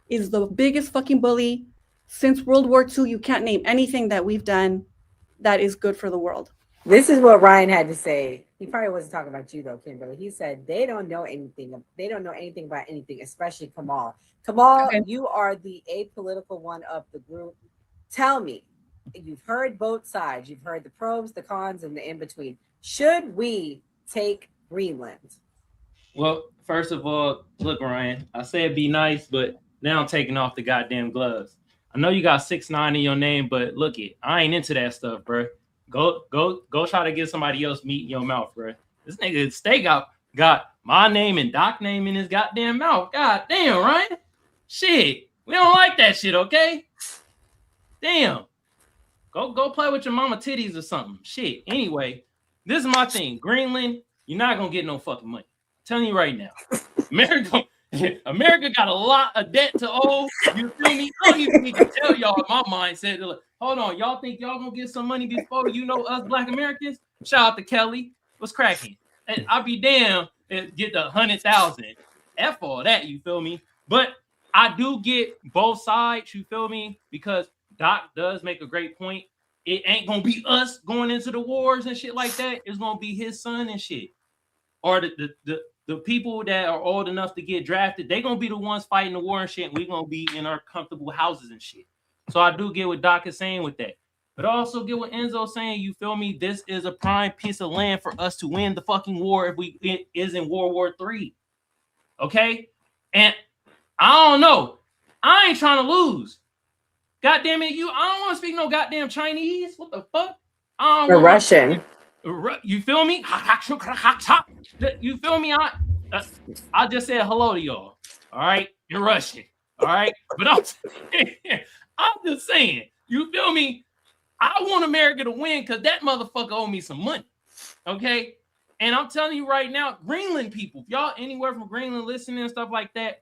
is the biggest fucking bully since World War II. You can't name anything that we've done that is good for the world. This is what Ryan had to say. He probably wasn't talking about you though, Kimberly. He said they don't know anything. They don't know anything about anything, especially Kamal. Kamal, Okay. you are the apolitical one of the group. Tell me, you've heard both sides. You've heard the pros, the cons, and the in between. Should we take Greenland? Well, first of all, look, Ryan, I said be nice, but now I'm taking off the goddamn gloves. I know you got 6ix9ine in your name, but look it, I ain't into that stuff, bro. Go try to get somebody else meat in your mouth, bro. This nigga Steak got my name and Doc's name in his goddamn mouth. God damn, Ryan. Shit. We don't like that shit, okay? Damn. Go play with your mama titties or something. Shit. Anyway, this is my thing. Greenland, you're not gonna get no fucking money. I'm telling you right now. America got a lot of debt to owe. You feel me? I don't even need to tell y'all my mindset. Look, hold on, y'all think y'all gonna get some money before you know us Black Americans? Shout out to Kelly. What's cracking? And I'll be damned if get the 100,000. F all that, you feel me? But I do get both sides, you feel me? Because Doc does make a great point. It ain't gonna be us going into the wars and shit like that. It's gonna be his son and shit. Or the people that are old enough to get drafted, they're gonna be the ones fighting the war and shit, and we're gonna be in our comfortable houses and shit. So I do get what Doc is saying with that. But I also get what Enzo's saying, you feel me? This is a prime piece of land for us to win the fucking war if it is in World War III. Okay? And I don't know. I ain't trying to lose. God damn it, I don't want to speak no goddamn Chinese. What the fuck? I don't Or Russian. You feel me? You feel me? I just said hello to y'all. All right, you're Russian. All right, but I'm just saying. You feel me? I want America to win because that motherfucker owe me some money. Okay, and I'm telling you right now, Greenland people, if y'all anywhere from Greenland listening and stuff like that,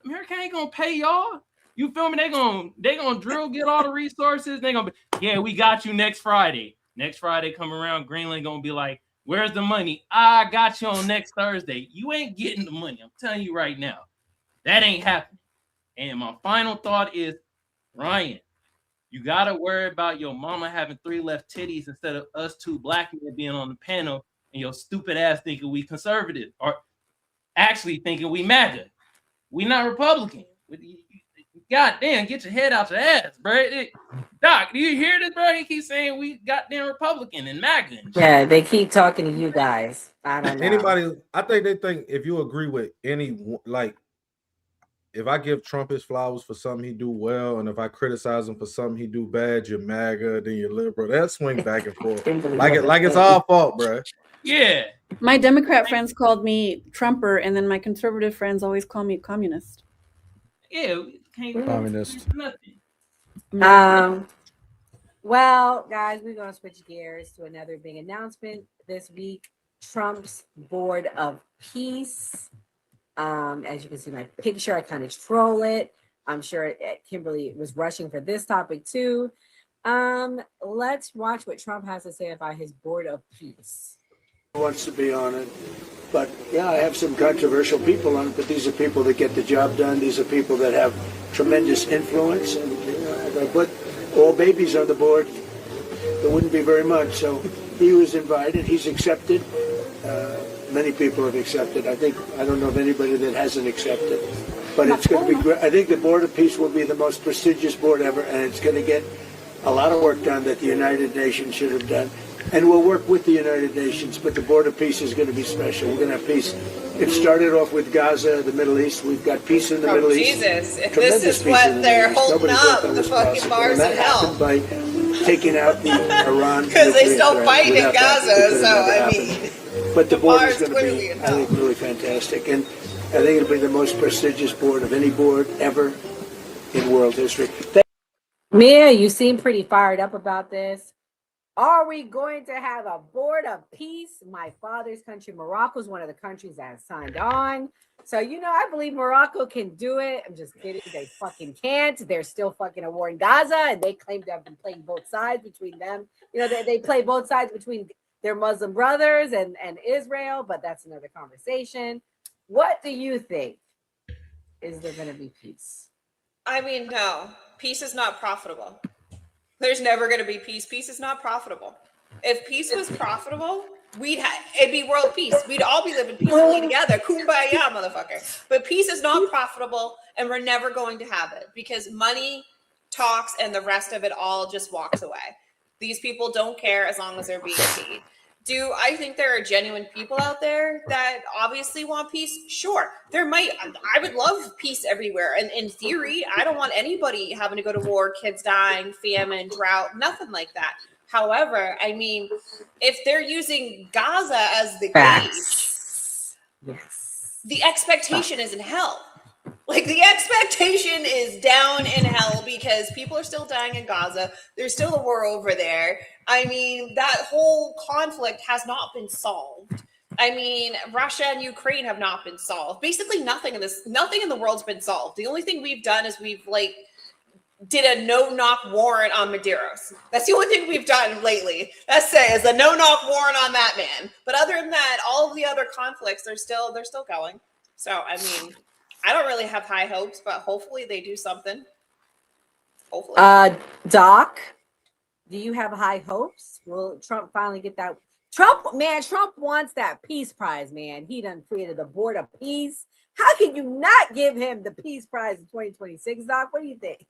America ain't gonna pay y'all. You feel me? They gonna drill, get all the resources. They gonna be, yeah, we got you next Friday. Next Friday come around, Greenland gonna be like, where's the money? I got you on next Thursday. You ain't getting the money. I'm telling you right now. That ain't happening. And my final thought is, Ryan, you gotta worry about your mama having 3 left titties instead of us 2 Black men being on the panel and your stupid ass thinking we conservative or actually thinking we MAGA. We not Republican. God damn, get your head out your ass, bro. Doc, do you hear this, bro? He keeps saying we goddamn Republican and MAGA. And yeah, they keep talking to you guys. I don't know. Anybody, I think they think if you agree with any, like, if I give Trump his flowers for something he do well, and if I criticize him for something he do bad, you're MAGA, then you're liberal. That swing back and forth. like it's our fault, bro. Yeah. My Democrat friends called me Trumper, and then my conservative friends always call me communist. Yeah, communist. Well, guys, we're gonna switch gears to another big announcement this week. Trump's Board of Peace. As you can see my picture, I kind of troll it. I'm sure Kimberly was rushing for this topic too. Let's watch what Trump has to say about his Board of Peace. Wants to be on it, but yeah, I have some controversial people on it, but these are people that get the job done. These are people that have tremendous influence, and if I put all babies on the board, there wouldn't be very much. So he was invited, he's accepted. Many people have accepted. I don't know of anybody that hasn't accepted, but it's going to be great. I think the Board of Peace will be the most prestigious board ever, and it's going to get a lot of work done that the United Nations should have done. And we'll work with the United Nations, but the Board of Peace is going to be special. We're going to have peace. It started off with Gaza, the Middle East. We've got peace in the Middle East. Jesus, if this is what they're holding up, the fucking bars in hell. By taking out the Iran. Because they still fighting in Gaza, so I mean. But the board is going to be, I think, really fantastic. And I think it'll be the most prestigious board of any board ever in world history. Mia, you seem pretty fired up about this. Are we going to have a Board of Peace? My father's country, Morocco, is one of the countries that has signed on. So, I believe Morocco can do it. I'm just kidding. They fucking can't. They're still fucking at war in Gaza, and they claim to have been playing both sides between them. They play both sides between their Muslim brothers and Israel, but that's another conversation. What do you think? Is there going to be peace? I mean, no. Peace is not profitable. There's never going to be peace. Peace is not profitable. If peace was profitable, it'd be world peace. We'd all be living peacefully together. Kumbaya, motherfucker. But peace is not profitable, and we're never going to have it because money talks and the rest of it all just walks away. These people don't care as long as they're being paid. Do I think there are genuine people out there that obviously want peace? Sure. I would love peace everywhere. And in theory, I don't want anybody having to go to war, kids dying, famine, drought, nothing like that. However, I mean, if they're using Gaza as the gauge, the expectation is in hell. Like the expectation is down in hell because people are still dying in Gaza. There's still a war over there. I mean, that whole conflict has not been solved. I mean, Russia and Ukraine have not been solved. Basically, nothing in the world's been solved. The only thing we've done is we've did a no-knock warrant on Medeiros. That's the only thing we've done lately. Let's say is a no-knock warrant on that man. But other than that, all of the other conflicts they're still going. So I mean, I don't really have high hopes, but hopefully they do something. Hopefully. Doc, do you have high hopes? Will Trump finally get that? Trump wants that peace prize, man. He done created the board of peace. How can you not give him the peace prize in 2026, Doc? What do you think?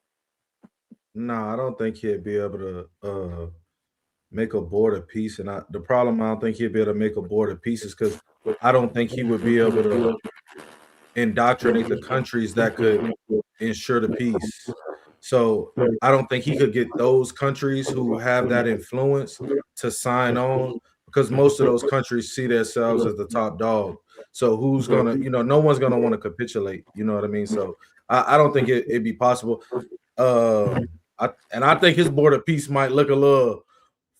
No, I don't think he'd be able to make a board of peace. And the problem I don't think he'd be able to make a board of peace is because I don't think he would be able to indoctrinate the countries that could ensure the peace. So I don't think he could get those countries who have that influence to sign on because most of those countries see themselves as the top dog. So who's gonna, no one's gonna want to capitulate. You know what I mean? So I don't think it'd be possible. I think his board of peace might look a little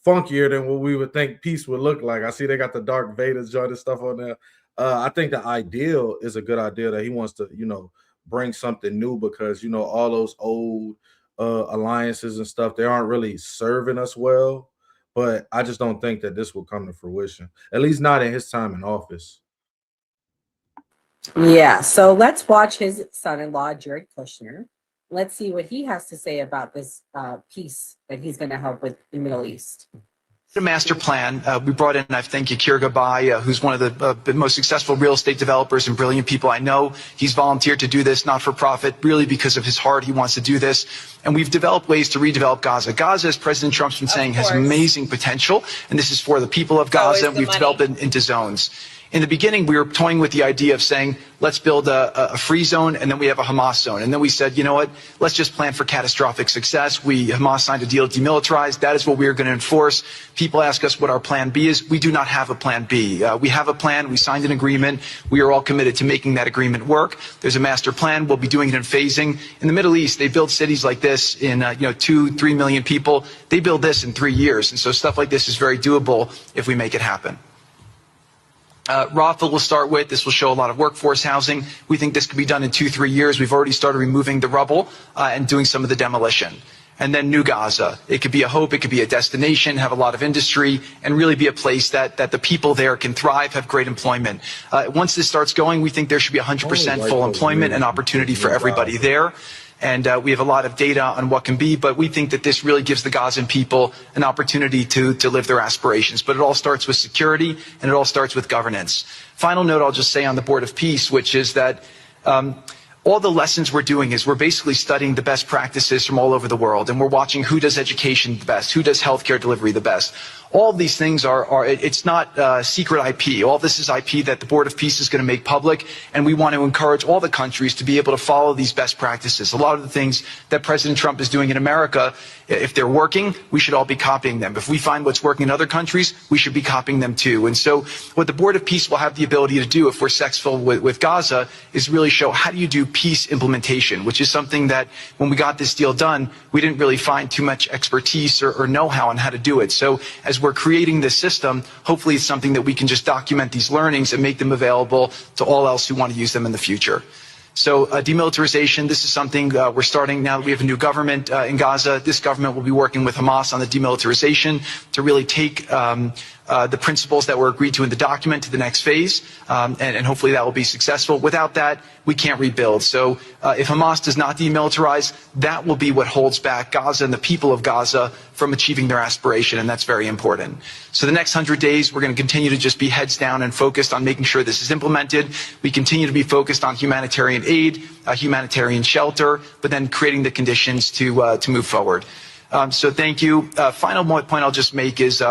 funkier than what we would think peace would look like. I see they got the Darth Vader's joint and stuff on there. I think the ideal is a good idea that he wants to, bring something new because, all those old alliances and stuff, they aren't really serving us well. But I just don't think that this will come to fruition, at least not in his time in office. Yeah, so let's watch his son-in-law, Jared Kushner. Let's see what he has to say about this peace that he's going to help with the Middle East. A master plan. We brought in, I think, Yakir Gabay, who's one of the most successful real estate developers and brilliant people I know. He's volunteered to do this, not for profit, really because of his heart. He wants to do this. And we've developed ways to redevelop Gaza. Gaza, as President Trump's been saying, has amazing potential. And this is for the people of Gaza. We've developed it into zones. In the beginning, we were toying with the idea of saying, let's build a free zone, and then we have a Hamas zone. And then we said, you know what, let's just plan for catastrophic success. Hamas signed a deal to demilitarize. That is what we are going to enforce. People ask us what our plan B is. We do not have a plan B. We have a plan. We signed an agreement. We are all committed to making that agreement work. There's a master plan. We'll be doing it in phasing. In the Middle East, they build cities like this in 2-3 million people. They build this in 3 years. And so stuff like this is very doable if we make it happen. Rafah will start with. This will show a lot of workforce housing. We think this could be done in 2-3 years. We've already started removing the rubble and doing some of the demolition. And then New Gaza. It could be a hope. It could be a destination, have a lot of industry, and really be a place that the people there can thrive, have great employment. Once this starts going, we think there should be 100% full employment and opportunity for everybody there. And we have a lot of data on what can be, but we think that this really gives the Gazan people an opportunity to live their aspirations. But it all starts with security, and it all starts with governance. Final note I'll just say on the Board of Peace, which is that all the lessons we're doing is we're basically studying the best practices from all over the world, and we're watching who does education the best, who does healthcare delivery the best. All of these things it's not secret IP. All this is IP that the Board of Peace is going to make public, and we want to encourage all the countries to be able to follow these best practices. A lot of the things that President Trump is doing in America, if they're working, we should all be copying them. If we find what's working in other countries, we should be copying them too. And so what the Board of Peace will have the ability to do if we're successful with Gaza is really show how do you do peace implementation, which is something that when we got this deal done, we didn't really find too much expertise or know-how on how to do it. So as we're creating this system, hopefully it's something that we can just document these learnings and make them available to all else who want to use them in the future. So demilitarization, this is something we're starting now that we have a new government in Gaza. This government will be working with Hamas on the demilitarization to really take the principles that were agreed to in the document to the next phase, and hopefully that will be successful. Without that, we can't rebuild. So if Hamas does not demilitarize, that will be what holds back Gaza and the people of Gaza from achieving their aspiration, and that's very important. So the next 100 days, we're going to continue to just be heads down and focused on making sure this is implemented. We continue to be focused on humanitarian aid, humanitarian shelter, but then creating the conditions to move forward. So thank you. Final point I'll just make is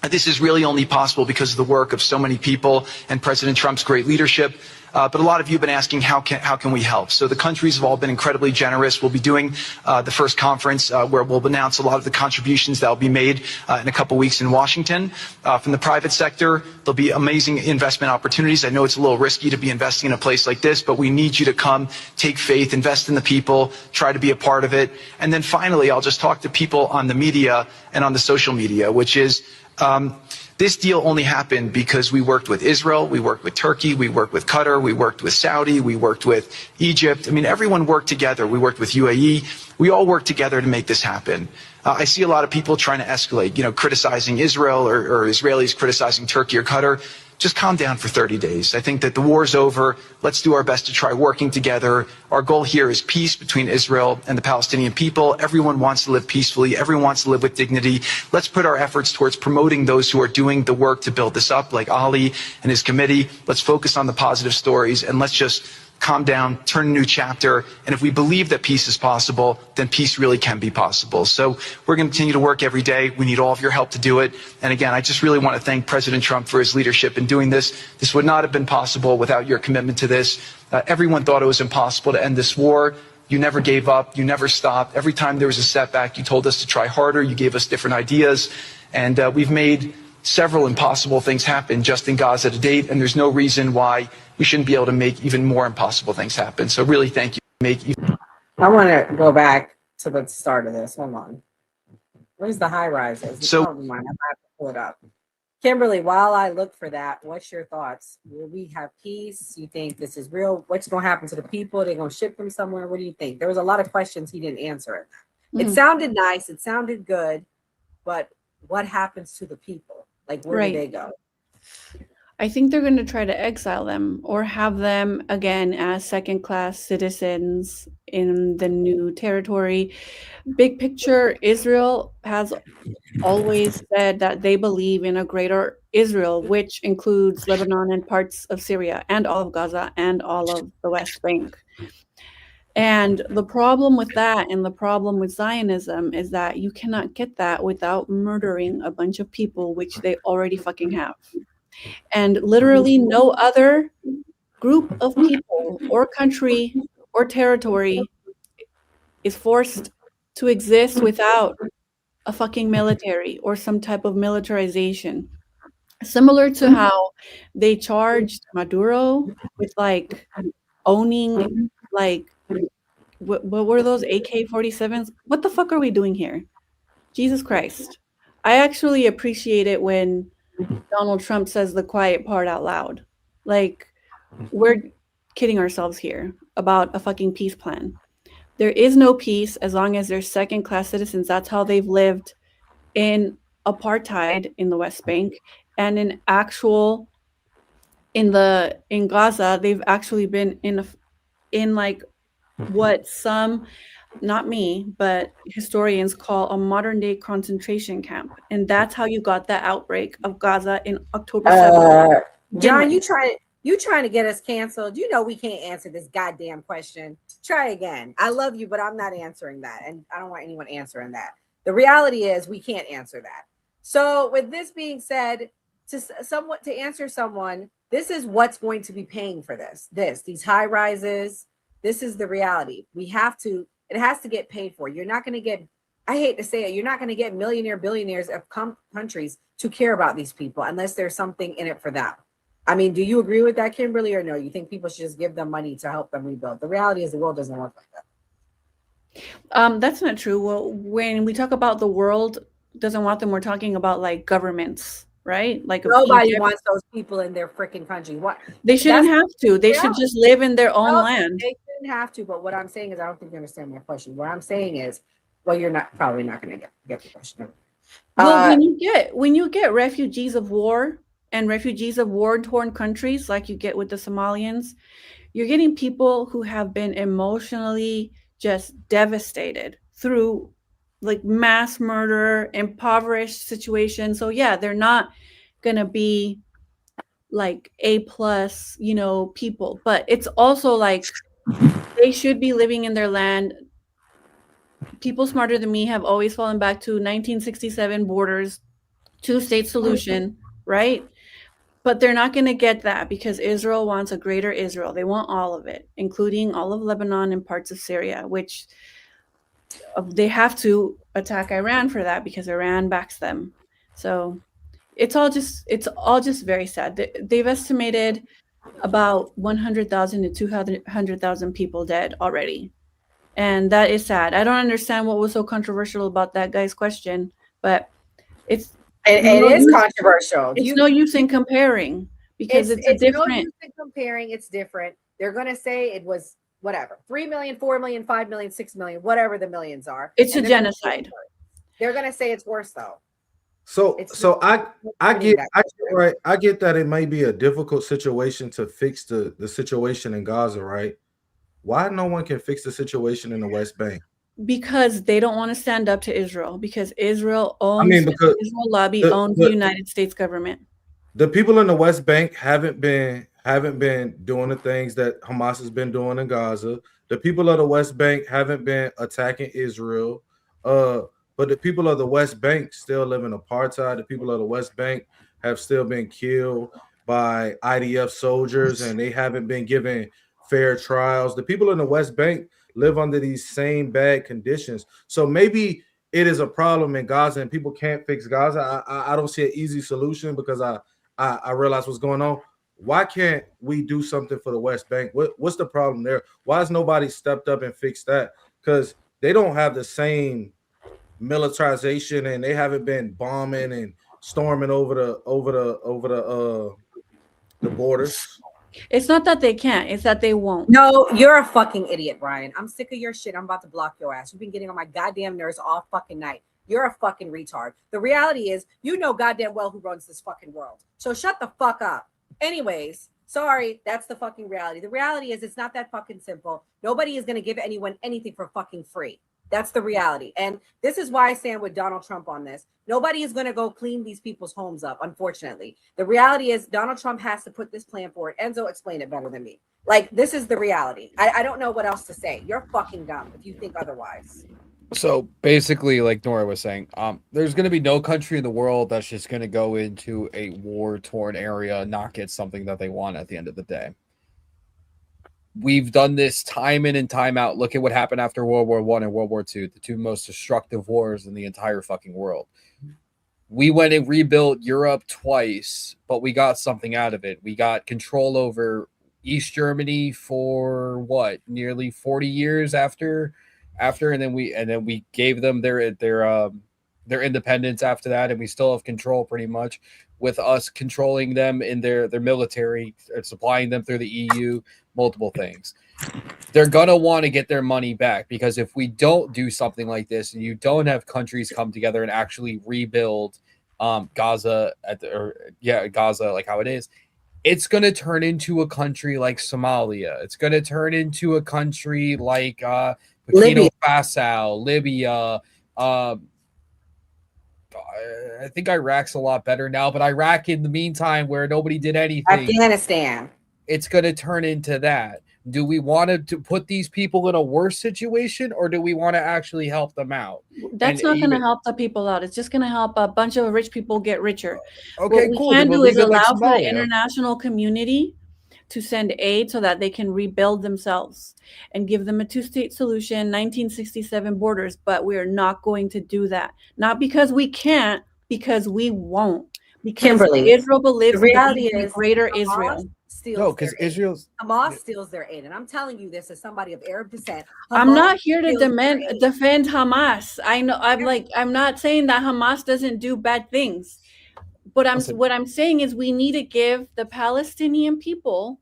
this is really only possible because of the work of so many people and President Trump's great leadership. But a lot of you have been asking, how can we help? So the countries have all been incredibly generous. We'll be doing the first conference where we'll announce a lot of the contributions that will be made in a couple weeks in Washington. From the private sector, there'll be amazing investment opportunities. I know it's a little risky to be investing in a place like this, but we need you to come, take faith, invest in the people, try to be a part of it. And then finally, I'll just talk to people on the media and on the social media, which is this deal only happened because we worked with Israel, we worked with Turkey, we worked with Qatar, we worked with Saudi, we worked with Egypt. I mean, everyone worked together. We worked with UAE. We all worked together to make this happen. I see a lot of people trying to escalate, criticizing Israel or Israelis criticizing Turkey or Qatar. Just calm down for 30 days. I think that the war's over. Let's do our best to try working together. Our goal here is peace between Israel and the Palestinian people. Everyone wants to live peacefully. Everyone wants to live with dignity. Let's put our efforts towards promoting those who are doing the work to build this up, like Ali and his committee. Let's focus on the positive stories, and let's just calm down, turn a new chapter. And if we believe that peace is possible, then peace really can be possible. So we're going to continue to work every day. We need all of your help to do it. And again, I just really want to thank President Trump for his leadership in doing this. This would not have been possible without your commitment to this. Everyone thought it was impossible to end this war. You never gave up. You never stopped. Every time there was a setback, you told us to try harder. You gave us different ideas. And we've made several impossible things happen just in Gaza to date, and there's no reason why we shouldn't be able to make even more impossible things happen. So really, thank you. I want to go back to the start of this. Hold on. Where's the high rises? So, I have to pull it up. Kimberly, while I look for that, what's your thoughts? Will we have peace? You think this is real? What's going to happen to the people? They're going to ship them somewhere? What do you think? There was a lot of questions he didn't answer. It sounded nice. It sounded good. But what happens to the people? Like, where do they go? I think they're going to try to exile them or have them again as second-class citizens in the new territory. Big picture, Israel has always said that they believe in a greater Israel, which includes Lebanon and parts of Syria and all of Gaza and all of the West Bank. And the problem with that and the problem with Zionism is that you cannot get that without murdering a bunch of people, which they already fucking have. And literally no other group of people or country or territory is forced to exist without a fucking military or some type of militarization. Similar to how they charged Maduro with like owning like what were those AK-47s? What the fuck are we doing here? Jesus Christ. I actually appreciate it when Donald Trump says the quiet part out loud. Like, we're kidding ourselves here about a fucking peace plan. There is no peace as long as they're second-class citizens. That's how they've lived in apartheid in the West Bank, and in Gaza, they've actually been in like what some, not me, but historians call a modern-day concentration camp. And that's how you got the outbreak of Gaza in October 7th. John, you trying to get us canceled? You know we can't answer this goddamn question. Try again. I love you, but I'm not answering that. And I don't want anyone answering that. The reality is we can't answer that. So with this being said, to answer someone, this is what's going to be paying for these high rises. This is the reality. It has to get paid for. You're not going to get, I hate to say it, you're not going to get billionaires of countries to care about these people unless there's something in it for them. I mean, do you agree with that, Kimberly, or no? You think people should just give them money to help them rebuild? The reality is the world doesn't work like that. That's not true. Well, when we talk about the world doesn't want them, we're talking about like governments, right? Like nobody wants those people in their freaking country. What? They shouldn't have to. They should just live in their own land. They shouldn't have to. But what I'm saying is, I don't think you understand my question. What I'm saying is, well, you're probably not going to get the question. Well, when you get refugees of war and refugees of war-torn countries like you get with the Somalians, you're getting people who have been emotionally just devastated through like mass murder, impoverished situations. So yeah, they're not gonna be like A plus, people, but it's also like they should be living in their land. People smarter than me have always fallen back to 1967 borders, two-state solution, right? But they're not going to get that because Israel wants a greater Israel. They want all of it, including all of Lebanon and parts of Syria, which they have to attack Iran for that because Iran backs them. So it's all just very sad. They've estimated about 100,000 to 200,000 people dead already. And that is sad. I don't understand what was so controversial about that guy's question, but it is controversial. It's no use in comparing because it's different. No use in comparing. It's different. They're going to say it was whatever, 3 million, 4 million, 5 million, 6 million, whatever the millions are. It's a genocide. They're going to say it's worse though. So I get that it may be a difficult situation to fix the situation in Gaza, right? Why no one can fix the situation in the West Bank? Because they don't want to stand up to Israel. Because Israel owns Israel lobby owns the United States government. The people in the West Bank haven't been doing the things that Hamas has been doing in Gaza. The people of the West Bank haven't been attacking Israel. But the people of the West Bank still live in apartheid. The people of the West Bank have still been killed by IDF soldiers, and they haven't been given fair trials. The people in the West Bank live under these same bad conditions. So maybe it is a problem in Gaza and people can't fix Gaza. I don't see an easy solution because I realize what's going on. Why can't we do something for the West Bank? What's the problem there? Why has nobody stepped up and fixed that? Because they don't have the same militarization and they haven't been bombing and storming over the borders. It's not that they can't, it's that they won't. No, you're a fucking idiot, Ryan. I'm sick of your shit. I'm about to block your ass. You've been getting on my goddamn nerves all fucking night. You're a fucking retard. The reality is, you know goddamn well who runs this fucking world. So shut the fuck up. Anyways, sorry, that's the fucking reality. The reality is it's not that fucking simple. Nobody is going to give anyone anything for fucking free. That's the reality. And this is why I stand with Donald Trump on this. Nobody is going to go clean these people's homes up, unfortunately. The reality is Donald Trump has to put this plan forward. Enzo explained it better than me. Like, this is the reality. I don't know what else to say. You're fucking dumb if you think otherwise. So basically, like Nora was saying, there's going to be no country in the world that's just going to go into a war-torn area and not get something that they want at the end of the day. We've done this time in and time out. Look at what happened after World War I and World War II, the two most destructive wars in the entire fucking world. We went and rebuilt Europe twice, but we got something out of it. We got control over East Germany for what, nearly 40 years after, and then we gave them their independence after that, and we still have control pretty much with us controlling them in their military, supplying them through the EU, multiple things. They're gonna want to get their money back, because if we don't do something like this and you don't have countries come together and actually rebuild Gaza Gaza like how it is, it's gonna turn into a country like Somalia. It's gonna turn into a country like Burkina Faso, Libya. I think Iraq's a lot better now, but Iraq in the meantime, where nobody did anything, Afghanistan, it's going to turn into that. Do we want to put these people in a worse situation, or do we want to actually help them out? That's not going to help the people out. It's just going to help a bunch of rich people get richer. Okay, what cool. we can do is allow for the Somalia. international community to send aid so that they can rebuild themselves and give them a two-state solution, 1967 borders. But we're not going to do that. Not because we can't, because we won't. Because Kimberly, Israel believes the reality in is greater Hamas Israel. steals because their aid. Israel's Hamas steals their aid, and I'm telling you this as somebody of Arab descent. I'm not here to steals their aid. defend Hamas. I know I'm not saying that Hamas doesn't do bad things. But what I'm saying is we need to give the Palestinian people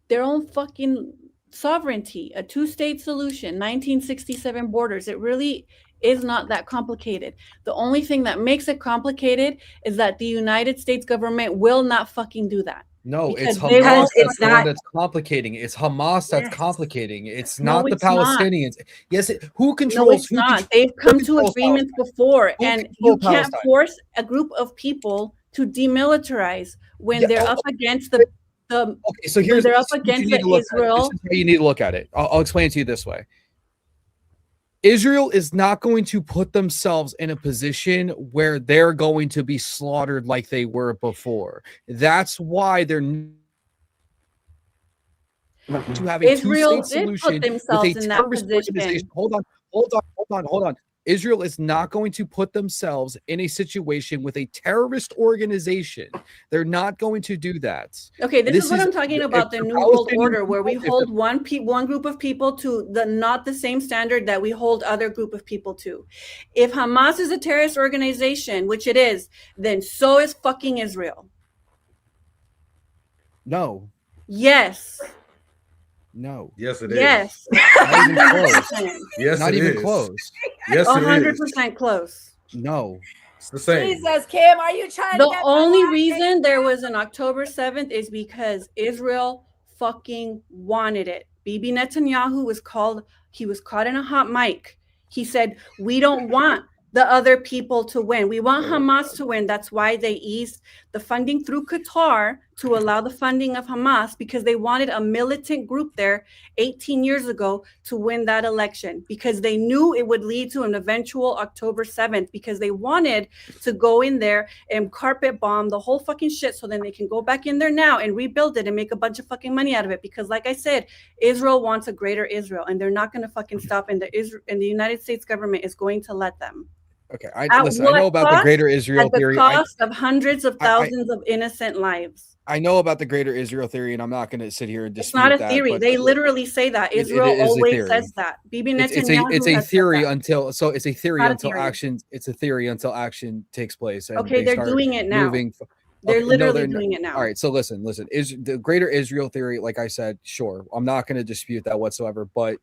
their own fucking sovereignty, a two-state solution, 1967 borders. It really is not that complicated. The only thing that makes it complicated is that the United States government will not fucking do that. No, it's Because they Hamas won't that's the one not- that's complicating it. It's Hamas that's Yes. complicating it. It's No, not the it's not. Palestinians. Yes, who No, controls? it's not. They've come to agreements before, and you controls can't Palestine? force a group of people to demilitarize when Yeah, they're up against the Okay, so when here's they're up this is what you against need the to look at. Israel. This is how you need to look at it. I'll explain it to you this way. Israel is not going to put themselves in a position where they're going to be slaughtered like they were before. That's why they're to have a Israel two-state did put solution with a themselves in that terrorist position. organization. Hold on. Israel is not going to put themselves in a situation with a terrorist organization. They're not going to do that. Okay, this is what I'm talking about, the New World Order, where we hold one group of people to not the same standard that we hold other group of people to. If Hamas is a terrorist organization, which it is, then so is fucking Israel. No. Yes. No. Yes, it is. Yes. Not even close. Yes, Not it even is. close. Yes, it is. 100% close. No. It's the same. Jesus, Kim, are you trying to The get only reason there was an October 7th is because Israel fucking wanted it. Bibi Netanyahu was caught in a hot mic. He said, we don't want the other people to win. We want Hamas to win. That's why they eased the funding through Qatar to allow the funding of Hamas, because they wanted a militant group there 18 years ago to win that election, because they knew it would lead to an eventual October 7th, because they wanted to go in there and carpet bomb the whole fucking shit so then they can go back in there now and rebuild it and make a bunch of fucking money out of it. Because like I said, Israel wants a greater Israel, and they're not going to fucking stop, and the United States government is going to let them. Okay, I know about the greater Israel theory. At the cost of hundreds of thousands of innocent lives. I know about the greater Israel theory, and I'm not going to sit here and dispute It's not a that, theory. but They literally say that. Israel it is a always theory. says that. Bibi It's Netanyahu a theory until Not a theory. action. It's a theory until action takes place. And Okay, they they're start doing it now. They're literally doing it now. All right, so listen. Is the greater Israel theory, like I said, sure, I'm not going to dispute that whatsoever, but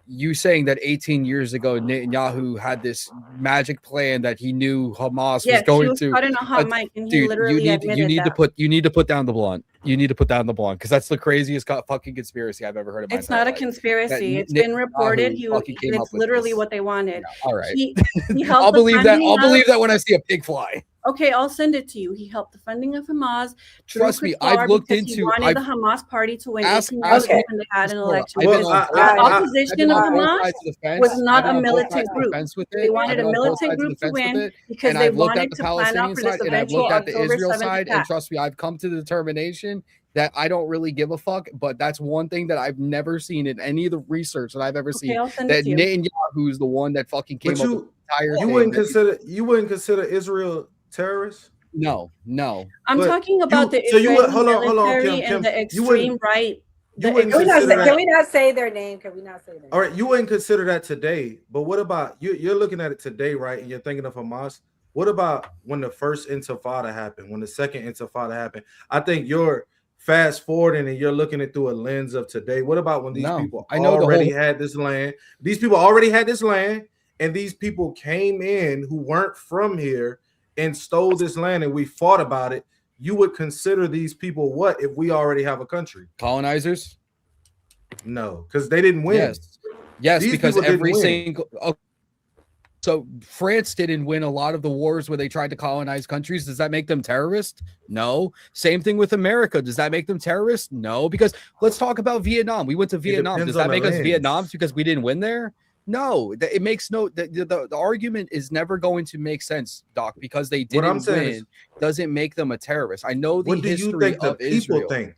you saying that 18 years ago Netanyahu had this magic plan that he knew Hamas was going was to caught in a hot mic, and he literally you admitted need that. you need to put down the blunt. You need to put down the blunt, because that's the craziest fucking conspiracy I've ever heard of. It's not a conspiracy. It's been reported. It's literally what they wanted. Yeah, all right. He helped I'll the believe that. funding I'll believe of- that when I see a pig fly. Okay, I'll send it to you. He helped the funding of Hamas. through Trust me, Qatar I've looked because he into- wanted I've- the Hamas party to win. Ask- 18 years ask ago me- when they had an Hold on. election. I've been Because on- the opposition of I've been on both Hamas sides of the fence. was not I've been a on both militant sides of the group. fence with it. They wanted I've a been on both militant sides of group the to fence with win it. because And they I've looked wanted at the to plan out Palestinian for this side, and I've eventual looked at the October Israel 7th side, and attack. trust me, I've come to the determination that I don't really give a fuck. But that's one thing that I've never seen in any of the research that I've ever seen. I'll send it That to you. Netanyahu is the one that fucking came But up with the entire you thing. wouldn't consider Israel terrorists? No. I'm But talking about the so you would- Israeli hold on, military Kim, and the you wouldn't- extreme right. you wouldn't Can we not consider say- that- can we not say their name? Can we not say their name? All right, you wouldn't consider that today, but what about you're looking at it today, right? And you're thinking of Hamas. What about when the first Intifada happened, when the second Intifada happened? I think you're fast forwarding and you're looking at through a lens of today. What about when these people I know already had this land? These people already had this land, and these people came in who weren't from here and stole this land, and we fought about it. You would consider these people what if we already have a country? Colonizers? No, because they didn't win. Yes, These because people didn't every win. single. So France didn't win a lot of the wars where they tried to colonize countries. Does that make them terrorists? No. Same thing with America. Does that make them terrorists? No. Because let's talk about Vietnam. We went to Vietnam. depends Does that on the make us lens. Vietnams because we didn't win there? No. It makes no. The argument is never going to make sense, Doc, because they What I'm didn't saying win. is- doesn't make them a terrorist. I know the What do history you think the of people Israel. think?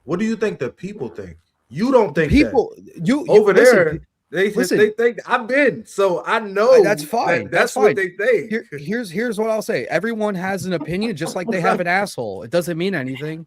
What do you think the people think? You don't think People, that. you over listen, there. They think I've been, so I know that's fine. That's fine. what they think. Here's what I'll say. Everyone has an opinion, just like they have an asshole. It doesn't mean anything.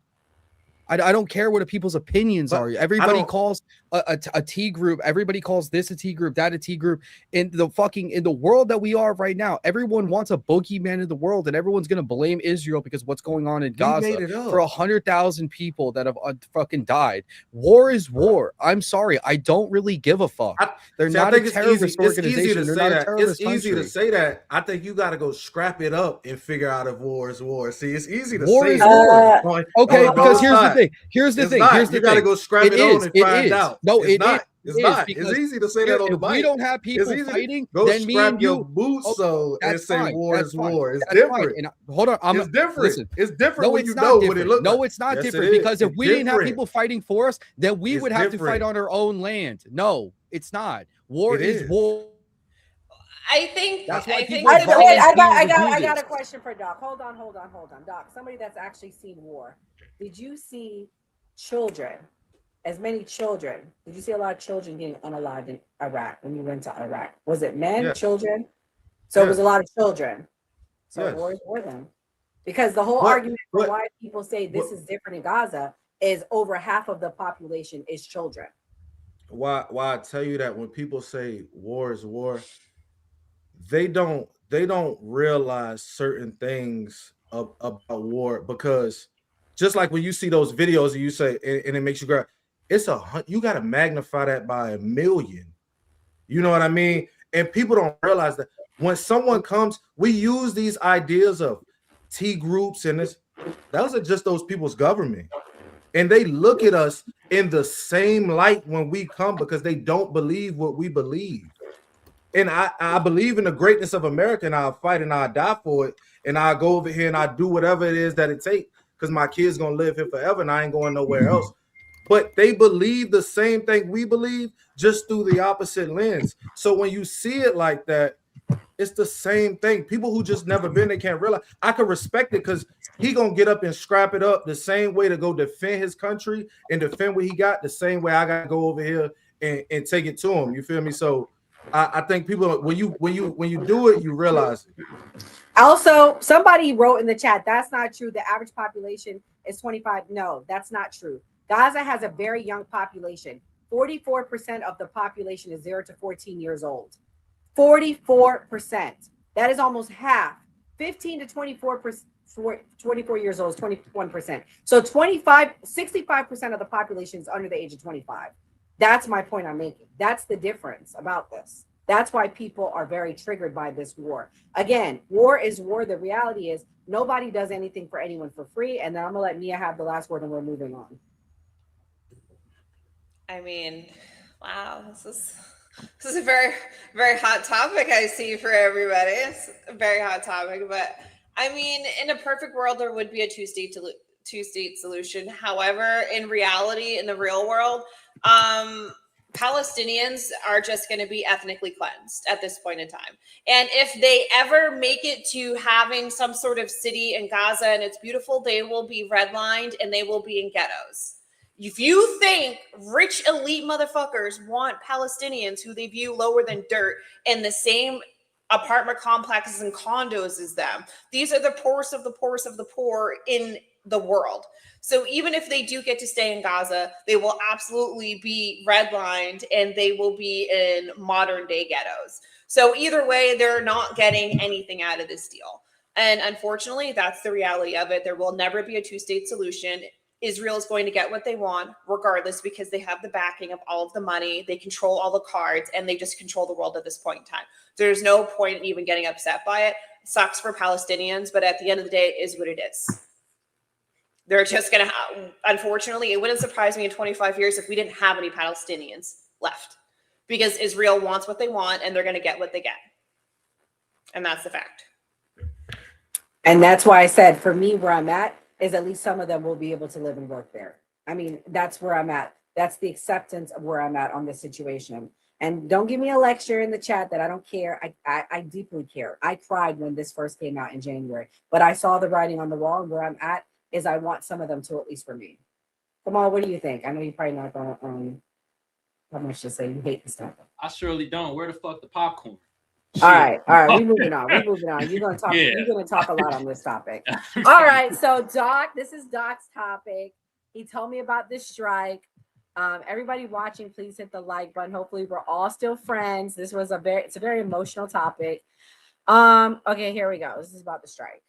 I don't care what the people's opinions are. Everybody don't- calls a T group. Everybody calls this a T group, that a T group. In the world that we are right now, everyone wants a boogeyman in the world, and everyone's gonna blame Israel because what's going on in Gaza for 100,000 people that have fucking died. War is war. I'm sorry, I don't really give a fuck. They're not a terrorist organization. They're not a terrorist country. It's easy to say that. I think you got to go scrap it up and figure out if war is war. See, it's easy to war say is war. Okay, because here's not. the thing. Here's the thing. You got to go scrap it on and find out. No, it's not. It's not. It's easy to say that on the bike. We don't have people fighting. Go then scrap me your boots and say war is war. It's that's different. And hold on, it's different. Listen, it's different when you not know different. what it looks like. No, it's not yes, different because if we didn't have different. people fighting for us, then we would have to fight different. on our own land. No, it's not. War It is war. I think That's why think I got a question for Doc. Hold on. Doc, somebody that's actually seen war. Did you see children? As many children? Did you see a lot of children getting unalived in Iraq when you went to Iraq? Was it men, children? So it was a lot of children. So war is war then. Because the whole argument for why people say this is different in Gaza is over half of the population is children. Why I tell you that when people say war is war, they don't realize certain things about war, because just like when you see those videos and you say and it makes you grab, you got to magnify that by 1,000,000. You know what I mean? And people don't realize that when someone comes, we use these ideas of T groups and this. Those are just those people's government. And they look at us in the same light when we come because they don't believe what we believe. And I believe in the greatness of America, and I'll fight and I'll die for it. And I'll go over here and I'll do whatever it is that it takes because my kids going to live here forever and I ain't going nowhere else. But they believe the same thing we believe, just through the opposite lens. So when you see it like that, it's the same thing. People who just never been, they can't realize. I can respect it because he gonna get up and scrap it up the same way to go defend his country and defend what he got, the same way I gotta go over here and take it to him. You feel me? So I think people, when you do it, you realize it. Also, somebody wrote in the chat, that's not true. The average population is 25. No, that's not true. Gaza has a very young population. 44% of the population is 0 to 14 years old. 44%. That is almost half. 15 to 24 years old is 21%. So 65% of the population is under the age of 25. That's my point I'm making. That's the difference about this. That's why people are very triggered by this war. Again, war is war. The reality is nobody does anything for anyone for free. And then I'm gonna let Mia have the last word and we're moving on. I mean, wow, this is a very, very hot topic I see for everybody. It's a very hot topic, but I mean, in a perfect world, there would be a two-state solution. However, in reality, in the real world, Palestinians are just going to be ethnically cleansed at this point in time. And if they ever make it to having some sort of city in Gaza and it's beautiful, they will be redlined and they will be in ghettos. If you think rich elite motherfuckers want Palestinians who they view lower than dirt in the same apartment complexes and condos as them, these are the poorest of the poorest of the poor in the world. So even if they do get to stay in Gaza, they will absolutely be redlined and they will be in modern day ghettos. So either way, they're not getting anything out of this deal. And unfortunately, that's the reality of it. There will never be a two-state solution. Israel is going to get what they want regardless because they have the backing of all of the money. They control all the cards and they just control the world at this point in time. There's no point in even getting upset by it. It sucks for Palestinians, but at the end of the day, it is what it is. They're just going to have, unfortunately, it wouldn't surprise me in 25 years if we didn't have any Palestinians left because Israel wants what they want and they're going to get what they get. And that's the fact. And that's why I said, for me, where I'm at, is at least some of them will be able to live and work there. I mean, that's where I'm at. That's the acceptance of where I'm at on this situation. And don't give me a lecture in the chat that I don't care. I deeply care. I cried when this first came out in January, but I saw the writing on the wall, and where I'm at is I want some of them to at least remain. Kamal, what do you think? I know you're probably not going to, how much to say you hate this topic. I surely don't. Where the fuck the popcorn? All right. We're moving on. You're gonna talk. Yeah. You're gonna talk a lot on this topic. All right. So Doc, this is Doc's topic. He told me about this strike. Everybody watching, please hit the like button. Hopefully we're all still friends. This was it's a very emotional topic. Okay, here we go. This is about the strike.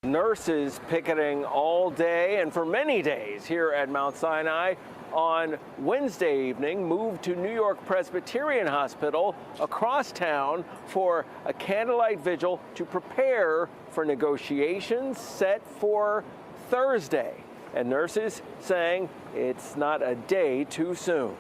Nurses picketing all day and for many days here at Mount Sinai. On Wednesday evening, moved to New York Presbyterian Hospital across town for a candlelight vigil to prepare for negotiations set for Thursday. And nurses saying it's not a day too soon.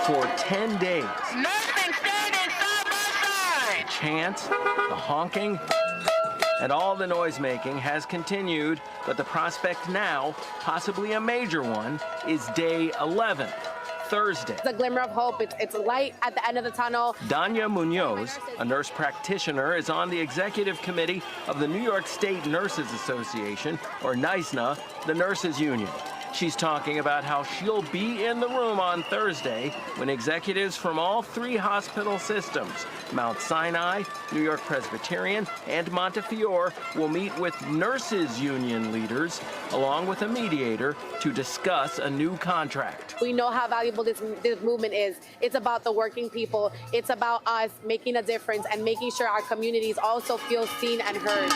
For 10 days. Nothing standing side by side. Chants, the honking, and all the noise making has continued, but the prospect now, possibly a major one, is day 11, Thursday. It's a glimmer of hope. It's light at the end of the tunnel. Danya Munoz, a nurse practitioner, is on the executive committee of the New York State Nurses Association, or NYSNA, the nurses union. She's talking about how she'll be in the room on Thursday when executives from all three hospital systems, Mount Sinai, New York Presbyterian, and Montefiore, will meet with nurses union leaders along with a mediator to discuss a new contract. We know how valuable this movement is. It's about the working people. It's about us making a difference and making sure our communities also feel seen and heard.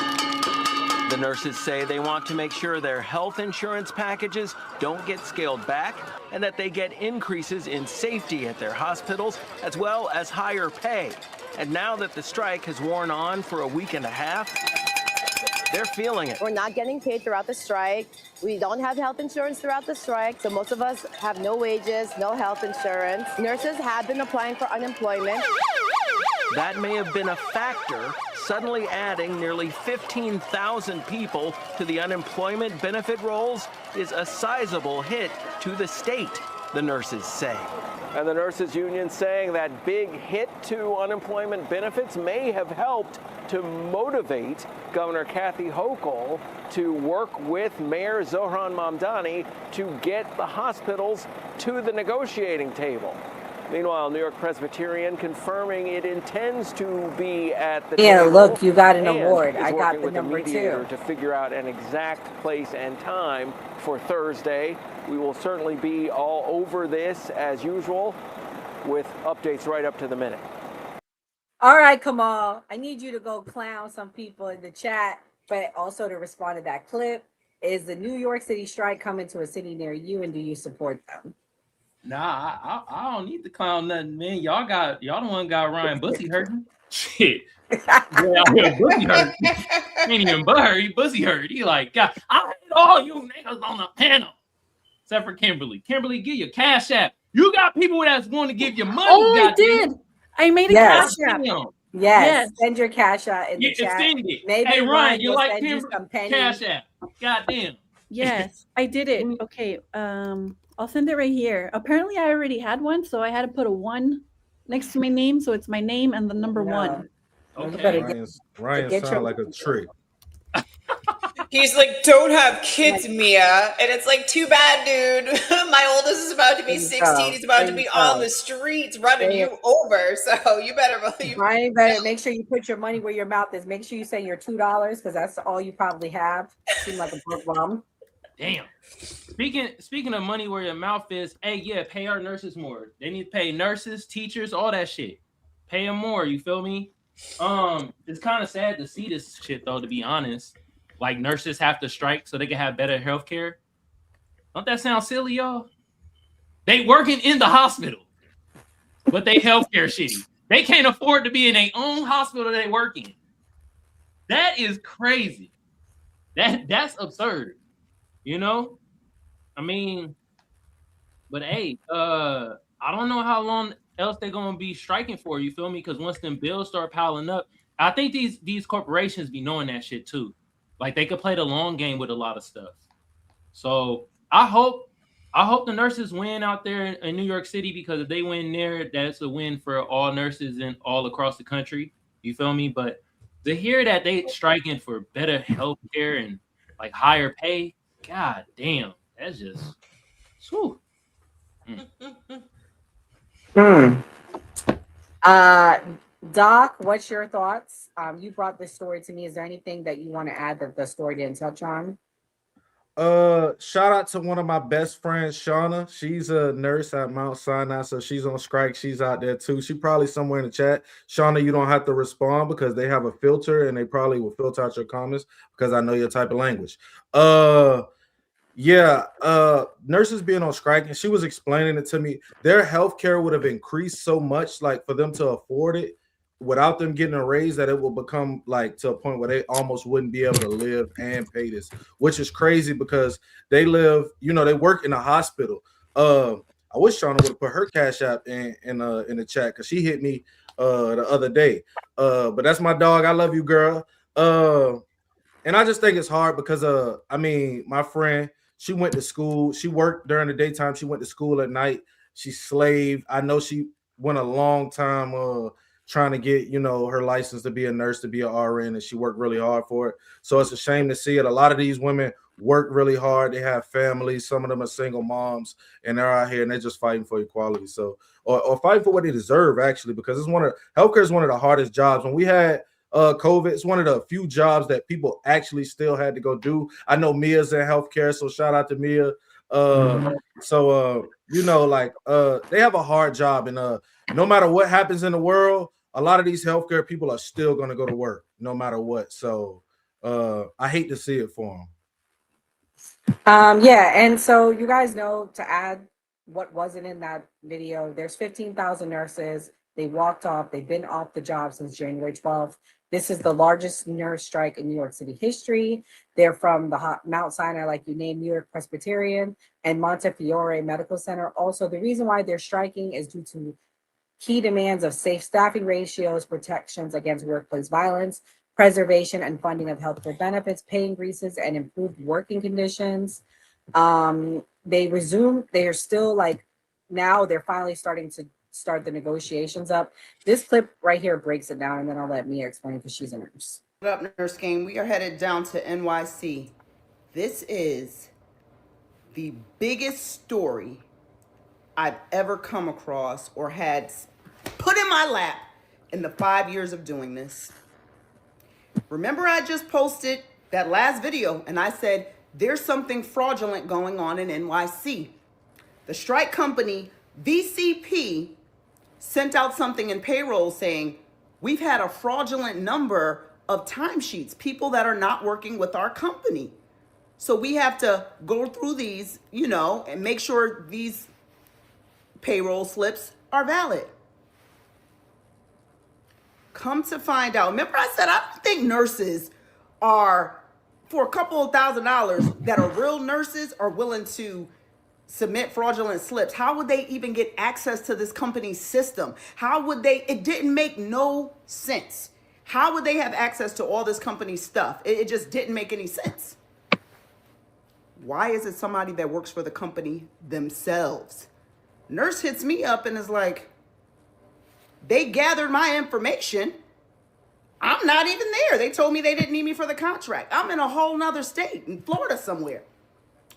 The nurses say they want to make sure their health insurance packages don't get scaled back and that they get increases in safety at their hospitals as well as higher pay. And now that the strike has worn on for a week and a half, they're feeling it. We're not getting paid throughout the strike. We don't have health insurance throughout the strike, so most of us have no wages, no health insurance. Nurses have been applying for unemployment. That may have been a factor, suddenly adding nearly 15,000 people to the unemployment benefit rolls is a sizable hit to the state, the nurses say. And the nurses union saying that big hit to unemployment benefits may have helped to motivate Governor Kathy Hochul to work with Mayor Zohran Mamdani to get the hospitals to the negotiating table. Meanwhile, New York Presbyterian confirming it intends to be at the table. Look, you got an and award. is I got working the with number a mediator 2. to figure out an exact place and time for Thursday. We will certainly be all over this as usual with updates right up to the minute. All right, Kamal, I need you to go clown some people in the chat, but also to respond to that clip. Is the New York City strike coming to a city near you, and do you support them? Nah, I don't need to clown nothing, man. Y'all the one got Ryan Bussy hurting. Shit. Yeah, Bussy hurt. Ain't even butt hurt. He Bussy hurt. He like, God, I hate all you niggas on the panel. Except for Kimberly. Kimberly, give your cash app. You got people that's going to give you money. Oh, I did. I made a cash app. Yes. Send your cash out in the chat. Send it. Maybe hey, Ryan, you like Kimberly? Cash app. Goddamn. Yes, I did it. Okay. I'll send it right here. Apparently, I already had one, so I had to put a 1 next to my name, so it's my name and the number 1. Okay. Ryan sounds like a trick. He's like, don't have kids, Mia. And it's like, too bad, dude. My oldest is about to be 16. He's about to be on the streets running you over. So you better believe. Ryan, better make sure you put your money where your mouth is. Make sure you say your $2 because that's all you probably have. Seem like a broke mom. Damn. Speaking of money where your mouth is, hey, yeah, pay our nurses more. They need to pay nurses, teachers, all that shit. Pay them more, you feel me? It's kind of sad to see this shit, though, to be honest. Like, nurses have to strike so they can have better health care. Don't that sound silly, y'all? They working in the hospital, but they health care shitty. They can't afford to be in their own hospital they work in. That is crazy. That's absurd. You know? I mean, but hey, I don't know how long else they're gonna be striking for, you feel me? Because once them bills start piling up, I think these corporations be knowing that shit too. Like they could play the long game with a lot of stuff. So I hope the nurses win out there in New York City, because if they win there, that's a win for all nurses in all across the country. You feel me? But to hear that they striking for better health care and like higher pay, god damn, that's just whew. Doc, what's your thoughts? You brought this story to me. Is there anything that you want to add that the story didn't touch on? Shout out to one of my best friends, Shauna. She's a nurse at Mount Sinai, so she's on strike. She's out there too. She probably somewhere in the chat. Shauna, you don't have to respond because they have a filter and they probably will filter out your comments because I know your type of language. Nurses being on strike, and she was explaining it to me. Their healthcare would have increased so much, like for them to afford it without them getting a raise, that it will become like to a point where they almost wouldn't be able to live and pay this, which is crazy because they live, they work in a hospital. I wish Shauna would have put her Cash App in the chat because she hit me the other day. But that's my dog. I love you, girl. And I just think it's hard because my friend, she went to school. She worked during the daytime. She went to school at night. She slaved. I know she went a long time trying to get, her license to be a nurse, to be an RN, and she worked really hard for it. So it's a shame to see it. A lot of these women work really hard. They have families. Some of them are single moms, and they're out here and they're just fighting for equality. So, or fighting for what they deserve, actually, because healthcare is one of the hardest jobs. When we had COVID, it's one of the few jobs that people actually still had to go do. I know Mia's in healthcare, so shout out to Mia. They have a hard job, and no matter what happens in the world, a lot of these healthcare people are still going to go to work no matter what. So I hate to see it for them. And so you guys know, to add what wasn't in that video, there's 15,000 nurses. They walked off. They've been off the job since January 12th. This is the largest nurse strike in New York City history. They're from the Mount Sinai, like you named, New York Presbyterian, and Montefiore Medical Center. Also, the reason why they're striking is due to key demands of safe staffing ratios, protections against workplace violence, preservation and funding of healthcare benefits, pay increases, and improved working conditions. They are still now they're finally starting to start the negotiations up. This clip right here breaks it down, and then I'll let Mia explain because she's a nurse. What up, Nurse Gang? We are headed down to NYC. This is the biggest story I've ever come across or had put in my lap in the 5 years of doing this. Remember, I just posted that last video and I said there's something fraudulent going on in NYC. The strike company VCP sent out something in payroll saying we've had a fraudulent number of timesheets, people that are not working with our company. So we have to go through these, and make sure these payroll slips are valid. Come to find out, remember I said I don't think nurses are, for a couple of $1,000s, that are real nurses are willing to submit fraudulent slips. How would they even get access to this company's system? It didn't make no sense. How would they have access to all this company stuff? It just didn't make any sense. Why is it somebody that works for the company themselves? Nurse hits me up and is like, they gathered my information. I'm not even there. They told me they didn't need me for the contract. I'm in a whole nother state, in Florida somewhere.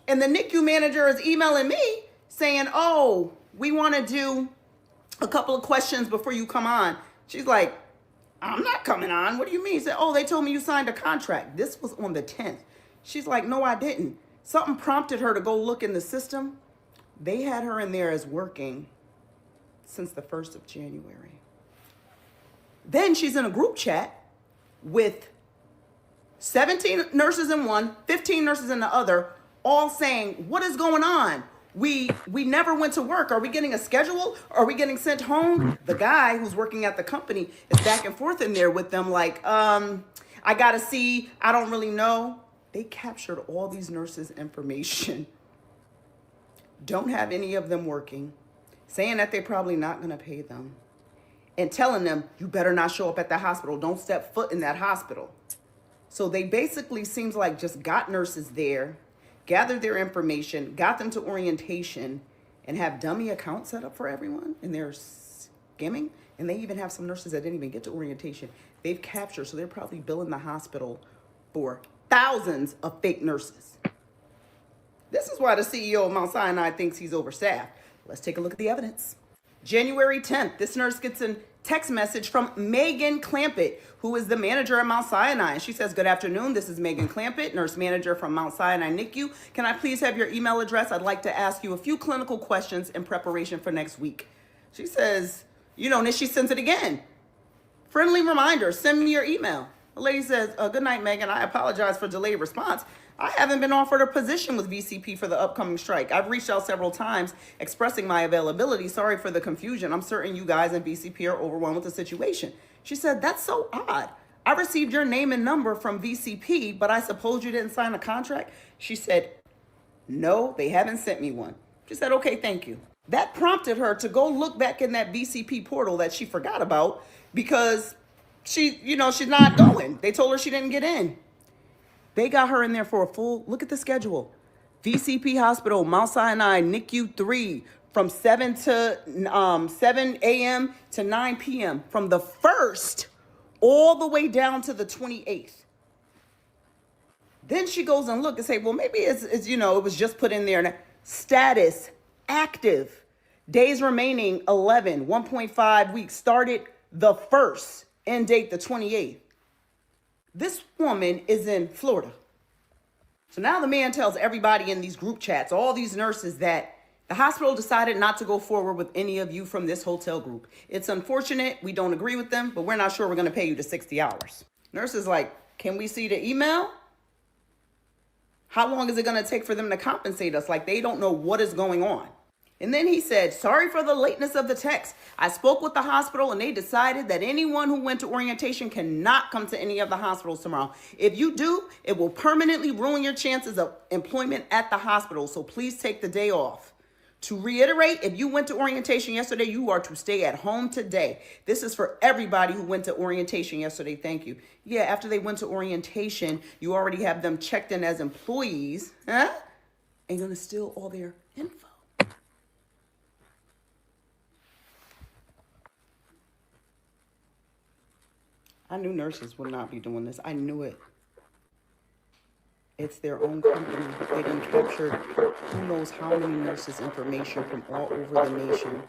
And the NICU manager is emailing me saying, oh, we want to do a couple of questions before you come on. She's like, I'm not coming on. What do you mean? He said, oh, they told me you signed a contract. This was on the 10th. She's like, no, I didn't. Something prompted her to go look in the system. They had her in there as working since the 1st of January. Then she's in a group chat with 17 nurses in one, 15 nurses in the other, all saying, what is going on? We never went to work. Are we getting a schedule? Are we getting sent home? The guy who's working at the company is back and forth in there with them like, I got to see, I don't really know. They captured all these nurses' information. Don't have any of them working, saying that they're probably not going to pay them, and telling them, you better not show up at the hospital. Don't step foot in that hospital. So they basically, seems like, just got nurses there, gathered their information, got them to orientation, and have dummy accounts set up for everyone, and they're skimming. And they even have some nurses that didn't even get to orientation. They've captured, so they're probably billing the hospital for thousands of fake nurses. This is why the CEO of Mount Sinai thinks he's overstaffed. Let's take a look at the evidence. January 10th, this nurse gets a text message from Megan Clampett, who is the manager at Mount Sinai. And she says, good afternoon, this is Megan Clampett, nurse manager from Mount Sinai NICU. Can I please have your email address? I'd like to ask you a few clinical questions in preparation for next week. She says, and then she sends it again. Friendly reminder, send me your email. The lady says, good night, Megan. I apologize for delayed response. I haven't been offered a position with VCP for the upcoming strike. I've reached out several times expressing my availability. Sorry for the confusion. I'm certain you guys in VCP are overwhelmed with the situation. She said, that's so odd. I received your name and number from VCP, but I suppose you didn't sign a contract? She said, no, they haven't sent me one. She said, okay, thank you. That prompted her to go look back in that VCP portal that she forgot about because she's not going. They told her she didn't get in. They got her in there for a full, look at the schedule. VCP Hospital, Mount Sinai, NICU 3, from 7 a.m. to 9 p.m. from the 1st all the way down to the 28th. Then she goes and look and say, well, maybe it's it was just put in there. Status, active, days remaining 11, 1.5 weeks, started the 1st, end date the 28th. This woman is in Florida. So now the man tells everybody in these group chats, all these nurses, that the hospital decided not to go forward with any of you from this hotel group. It's unfortunate. We don't agree with them, but we're not sure we're going to pay you the 60 hours. Nurse is like, can we see the email? How long is it going to take for them to compensate us? Like, they don't know what is going on. And then he said, sorry for the lateness of the text. I spoke with the hospital and they decided that anyone who went to orientation cannot come to any of the hospitals tomorrow. If you do, it will permanently ruin your chances of employment at the hospital. So please take the day off. To reiterate, if you went to orientation yesterday, you are to stay at home today. This is for everybody who went to orientation yesterday. Thank you. Yeah, after they went to orientation, you already have them checked in as employees. Huh? And you're going to steal all their info. I knew nurses would not be doing this. I knew it. It's their own company. They done captured who knows how many nurses' information from all over the nation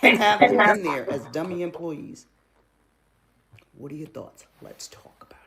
and have them in there as dummy employees. What are your thoughts? Let's talk about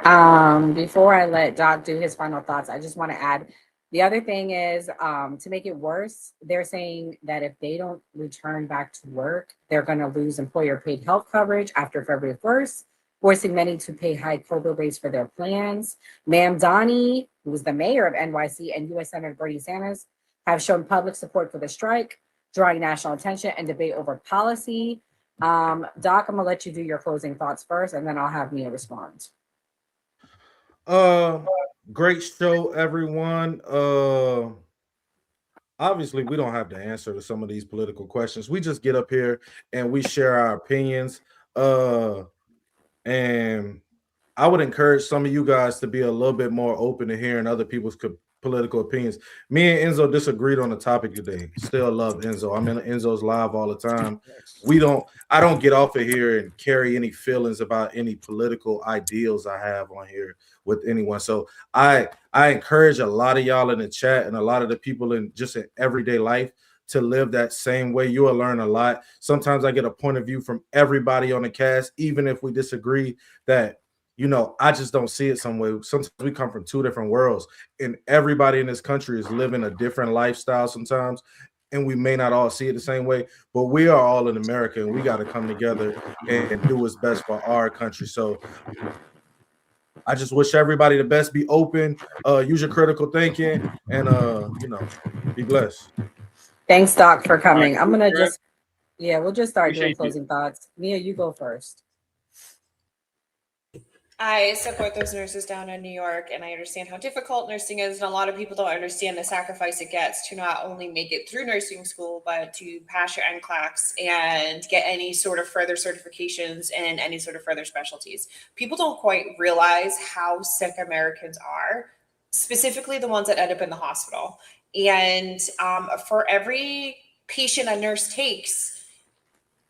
it. Before I let Doc do his final thoughts, I just want to add, the other thing is, to make it worse, they're saying that if they don't return back to work, they're going to lose employer paid health coverage after February 1st, forcing many to pay high COBRA rates for their plans. Ma'am Donnie, who is the mayor of NYC, and U.S. Senator Bernie Sanders have shown public support for the strike, drawing national attention and debate over policy. Doc, I'm going to let you do your closing thoughts first, and then I'll have Mia respond. Great show, everyone. Obviously, we don't have the answer to some of these political questions. We just get up here and we share our opinions. And I would encourage some of you guys to be a little bit more open to hearing other people's political opinions. Me and Enzo disagreed on the topic today. Still love Enzo. I'm in Enzo's live all the time. I don't get off of here and carry any feelings about any political ideals I have on here with anyone. So I encourage a lot of y'all in the chat and a lot of the people in just in everyday life to live that same way. You will learn a lot. Sometimes I get a point of view from everybody on the cast, even if we disagree, that I just don't see it some way. Sometimes we come from two different worlds, and everybody in this country is living a different lifestyle sometimes, and we may not all see it the same way, but we are all in America, and we got to come together and do what's best for our country. So I just wish everybody the best. Be open, use your critical thinking, and be blessed. Thanks, Doc, for coming. I'm gonna we'll just start doing closing thoughts. Mia, you go first. I support those nurses down in New York, and I understand how difficult nursing is, and a lot of people don't understand the sacrifice it gets to not only make it through nursing school, but to pass your NCLEX and get any sort of further certifications and any sort of further specialties. People don't quite realize how sick Americans are, specifically the ones that end up in the hospital. And for every patient a nurse takes,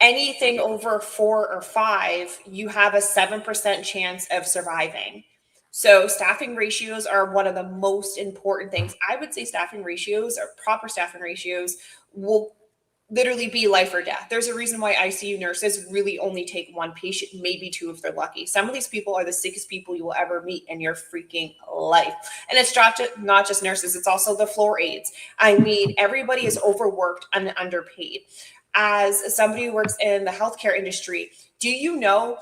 anything over 4 or 5, you have a 7% chance of surviving. So staffing ratios are one of the most important things. I would say staffing ratios or proper staffing ratios will literally be life or death. There's a reason why ICU nurses really only take one patient, maybe two if they're lucky. Some of these people are the sickest people you will ever meet in your freaking life. And it's not just nurses, it's also the floor aides. I mean, everybody is overworked and underpaid. As somebody who works in the healthcare industry, do you know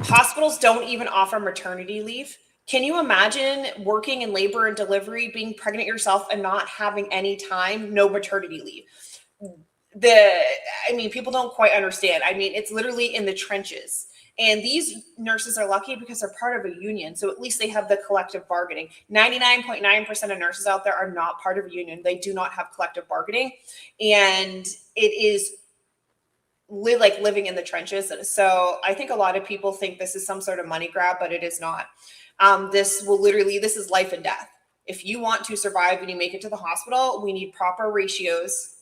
hospitals don't even offer maternity leave? Can you imagine working in labor and delivery, being pregnant yourself and not having any time, no maternity leave? People don't quite understand. I mean, it's literally in the trenches. And these nurses are lucky because they're part of a union. So at least they have the collective bargaining. 99.9% of nurses out there are not part of a union. They do not have collective bargaining. And it is like living in the trenches. So I think a lot of people think this is some sort of money grab, but it is not. This is life and death. If you want to survive and you make it to the hospital, we need proper ratios.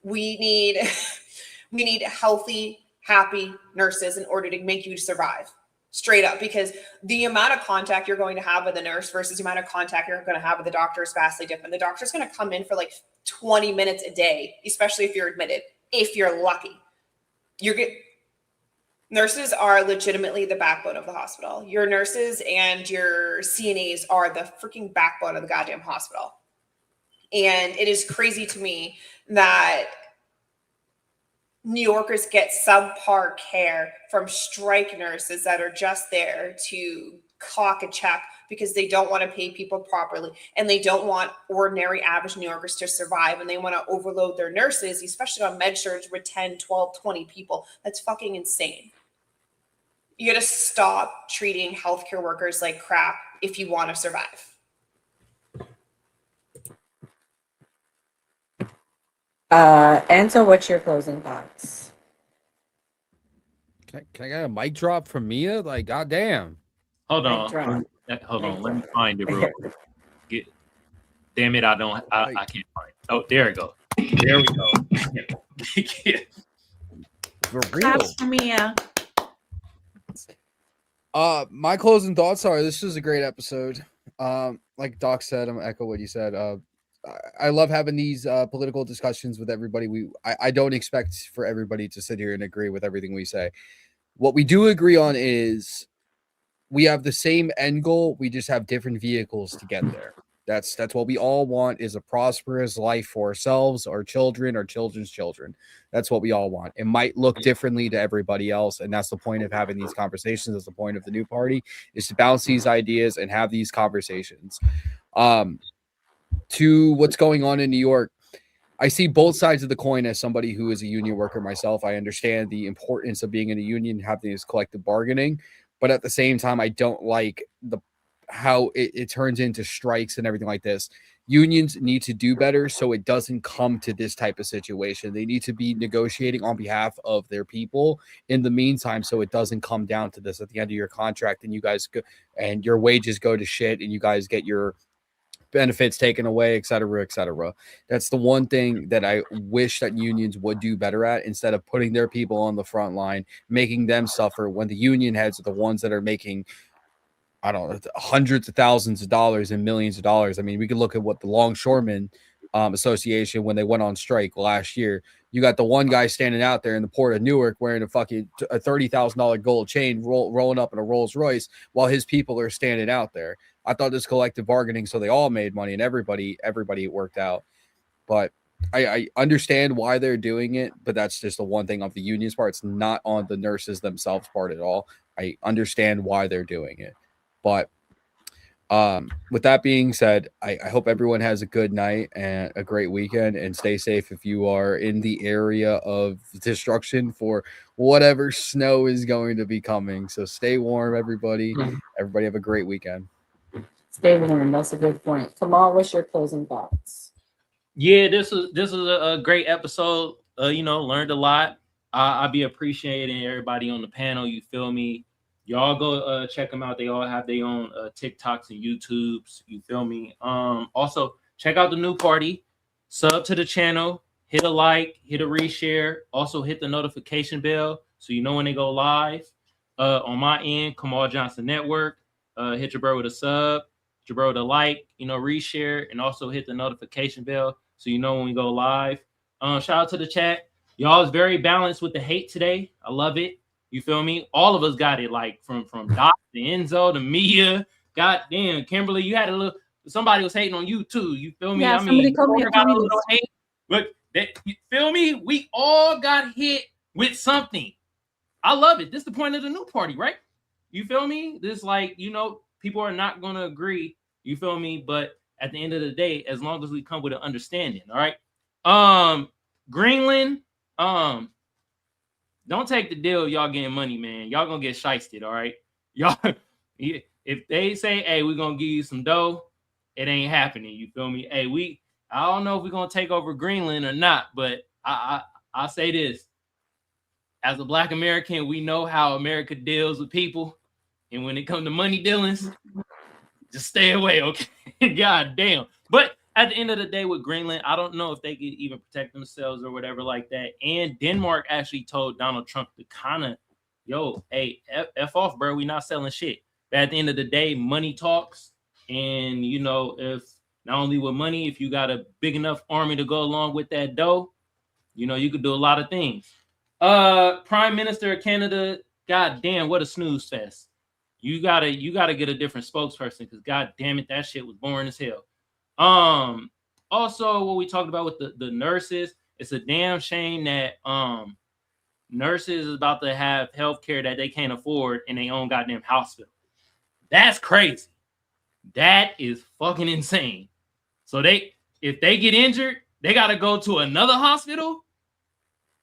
We need healthy, happy nurses in order to make you survive, straight up, because the amount of contact you're going to have with a nurse versus the amount of contact you're going to have with the doctor is vastly different. The doctor's going to come in for like 20 minutes a day, especially if you're admitted, if you're lucky. Nurses are legitimately the backbone of the hospital. Your nurses and your CNAs are the freaking backbone of the goddamn hospital. And it is crazy to me that New Yorkers get subpar care from strike nurses that are just there to clock a check because they don't want to pay people properly and they don't want ordinary average New Yorkers to survive, and they want to overload their nurses, especially on med surg with 10, 12, 20 people. That's fucking insane. You got to stop treating healthcare workers like crap if you want to survive. Answer, what's your closing thoughts? Can I get a mic drop from Mia? Like, goddamn. Hold on. Let me find it real quick. Damn it, I can't find it. Oh, there we go. There we go. Yeah. For real. Mia. My closing thoughts are this was a great episode. Like Doc said, I'm gonna echo what you said. I love having these political discussions with everybody. I don't expect for everybody to sit here and agree with everything we say. What we do agree on is we have the same end goal. We just have different vehicles to get there. That's what we all want, is a prosperous life for ourselves, our children, our children's children. That's what we all want. It might look differently to everybody else, and that's the point of having these conversations. That's the point of the new party, is to bounce these ideas and have these conversations. To what's going on in New York, I see both sides of the coin as somebody who is a union worker myself. I understand the importance of being in a union, having this collective bargaining, but at the same time, I don't like how it turns into strikes and everything like this. Unions need to do better so it doesn't come to this type of situation. They need to be negotiating on behalf of their people in the meantime, so it doesn't come down to this at the end of your contract and you guys go and your wages go to shit and you guys get your benefits taken away, et cetera, et cetera. That's the one thing that I wish that unions would do better at, instead of putting their people on the front line, making them suffer when the union heads are the ones that are making, I don't know, hundreds of thousands of dollars and millions of dollars. I mean, we could look at what the Longshoremen Association, when they went on strike last year, you got the one guy standing out there in the port of Newark wearing a fucking $30,000 gold chain, rolling up in a Rolls Royce, while his people are standing out there. I thought this collective bargaining, so they all made money and everybody worked out. But I understand why they're doing it, but that's just the one thing of the union's part. It's not on the nurses themselves part at all. I understand why they're doing it. But with that being said, I hope everyone has a good night and a great weekend, and stay safe if you are in the area of destruction for whatever snow is going to be coming. So stay warm, everybody. Everybody have a great weekend. Stay warm. That's a good point. Kamal, what's your closing thoughts? Yeah, this is a great episode. Learned a lot. I be appreciating everybody on the panel. You feel me? Y'all go check them out. They all have their own TikToks and YouTubes. You feel me? Also, check out the new party. Sub to the channel. Hit a like. Hit a reshare. Also, hit the notification bell so you know when they go live. On my end, Kamal Johnson Network. Hit your bro with a sub. Hit your bro with a like. Reshare. And also hit the notification bell so you know when we go live. Shout out to the chat. Y'all is very balanced with the hate today. I love it. You feel me? All of us got it, like from Doc to Enzo to Mia. God damn, Kimberly, you had a little. Somebody was hating on you too. You feel me? Yeah, somebody called me a got a little communist. hate, but you feel me? We all got hit with something. I love it. This is the point of the new party, right? You feel me? This, like, you know, people are not gonna agree. You feel me? But at the end of the day, as long as we come with an understanding, all right. Greenland, don't take the deal. Y'all getting money, man. Y'all gonna get shysted, all right? Y'all, if they say, "Hey, we're gonna give you some dough," it ain't happening. You feel me? Hey, I don't know if we're gonna take over Greenland or not, but I say this: as a Black American, we know how America deals with people, and when it comes to money dealings, just stay away, okay? God damn. But at the end of the day, with Greenland, I don't know if they could even protect themselves or whatever like that. And Denmark actually told Donald Trump to kind of, yo, hey, F off, bro. We not selling shit. But at the end of the day, money talks. And, you know, if not only with money, if you got a big enough army to go along with that dough, you know, you could do a lot of things. Prime Minister of Canada, god damn, what a snooze fest. You gotta get a different spokesperson, because god damn it, that shit was boring as hell. Also, what we talked about with the nurses, it's a damn shame that nurses is about to have health care that they can't afford in their own goddamn hospital. That's crazy. That is fucking insane. So if they get injured, they gotta go to another hospital.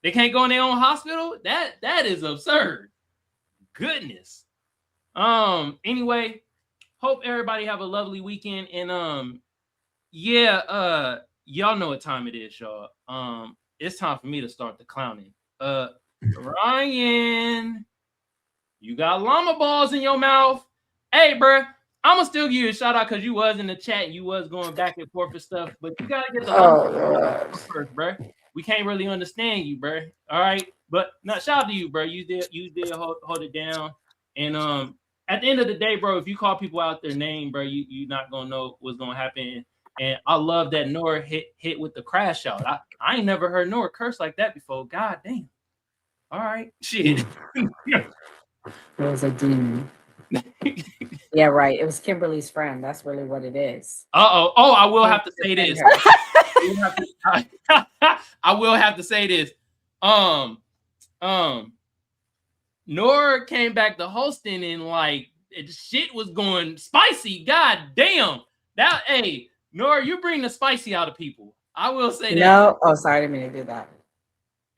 They can't go in their own hospital. That is absurd. Goodness. Anyway, hope everybody have a lovely weekend. And yeah, y'all know what time it is, y'all. It's time for me to start the clowning. Ryan, you got llama balls in your mouth. Hey, bruh, I'm gonna still give you a shout out because you was in the chat and you was going back and forth and stuff, but you gotta get the llama first, bruh. We can't really understand you, bruh. All right, but no, shout out to you, bro. You did hold it down. And at the end of the day, bro, if you call people out their name, bro, you not gonna know what's gonna happen. And I love that Nora hit with the crash out. I ain't never heard Nora curse like that before. God damn. All right, shit. It was a demon. Yeah, right. It was Kimberly's friend. That's really what it is. Oh, I will have to say this. I will have to say this. Nora came back to hosting and like shit was going spicy. God damn. Hey, Nora, you bring the spicy out of people. I will say that. No, oh, sorry, I didn't mean to do that.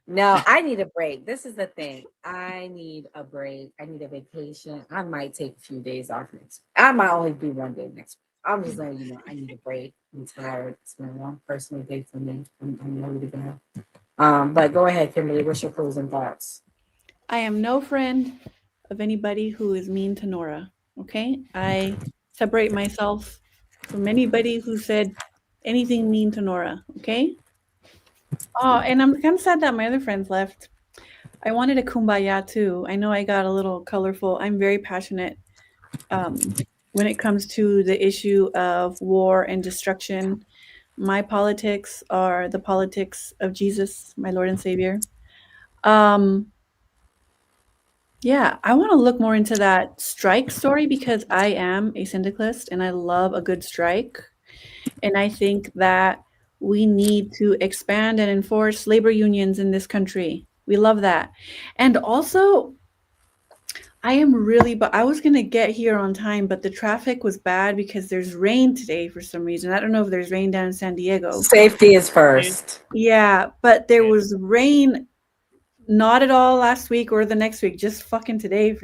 No, I need a break. This is the thing. I need a break. I need a vacation. I might take a few days off next week. I might only do one day next week. I'm just letting you know I need a break. I'm tired. It's been a long personal day for me. I'm ready to go. But go ahead, Kimberly. What's your closing thoughts? I am no friend of anybody who is mean to Nora. Okay, I separate myself from anybody who said anything mean to Nora. Okay. Oh, and I'm kind of sad that my other friends left. I wanted a kumbaya too. I know I got a little colorful. I'm very passionate when it comes to the issue of war and destruction. My politics are the politics of Jesus, my Lord and Savior. Yeah, I want to look more into that strike story because I am a syndicalist and I love a good strike. And I think that we need to expand and enforce labor unions in this country. We love that. And also, I was going to get here on time, but the traffic was bad because there's rain today for some reason. I don't know if there's rain down in San Diego. Safety is first. Yeah, but there was rain not at all last week or the next week, just fucking today.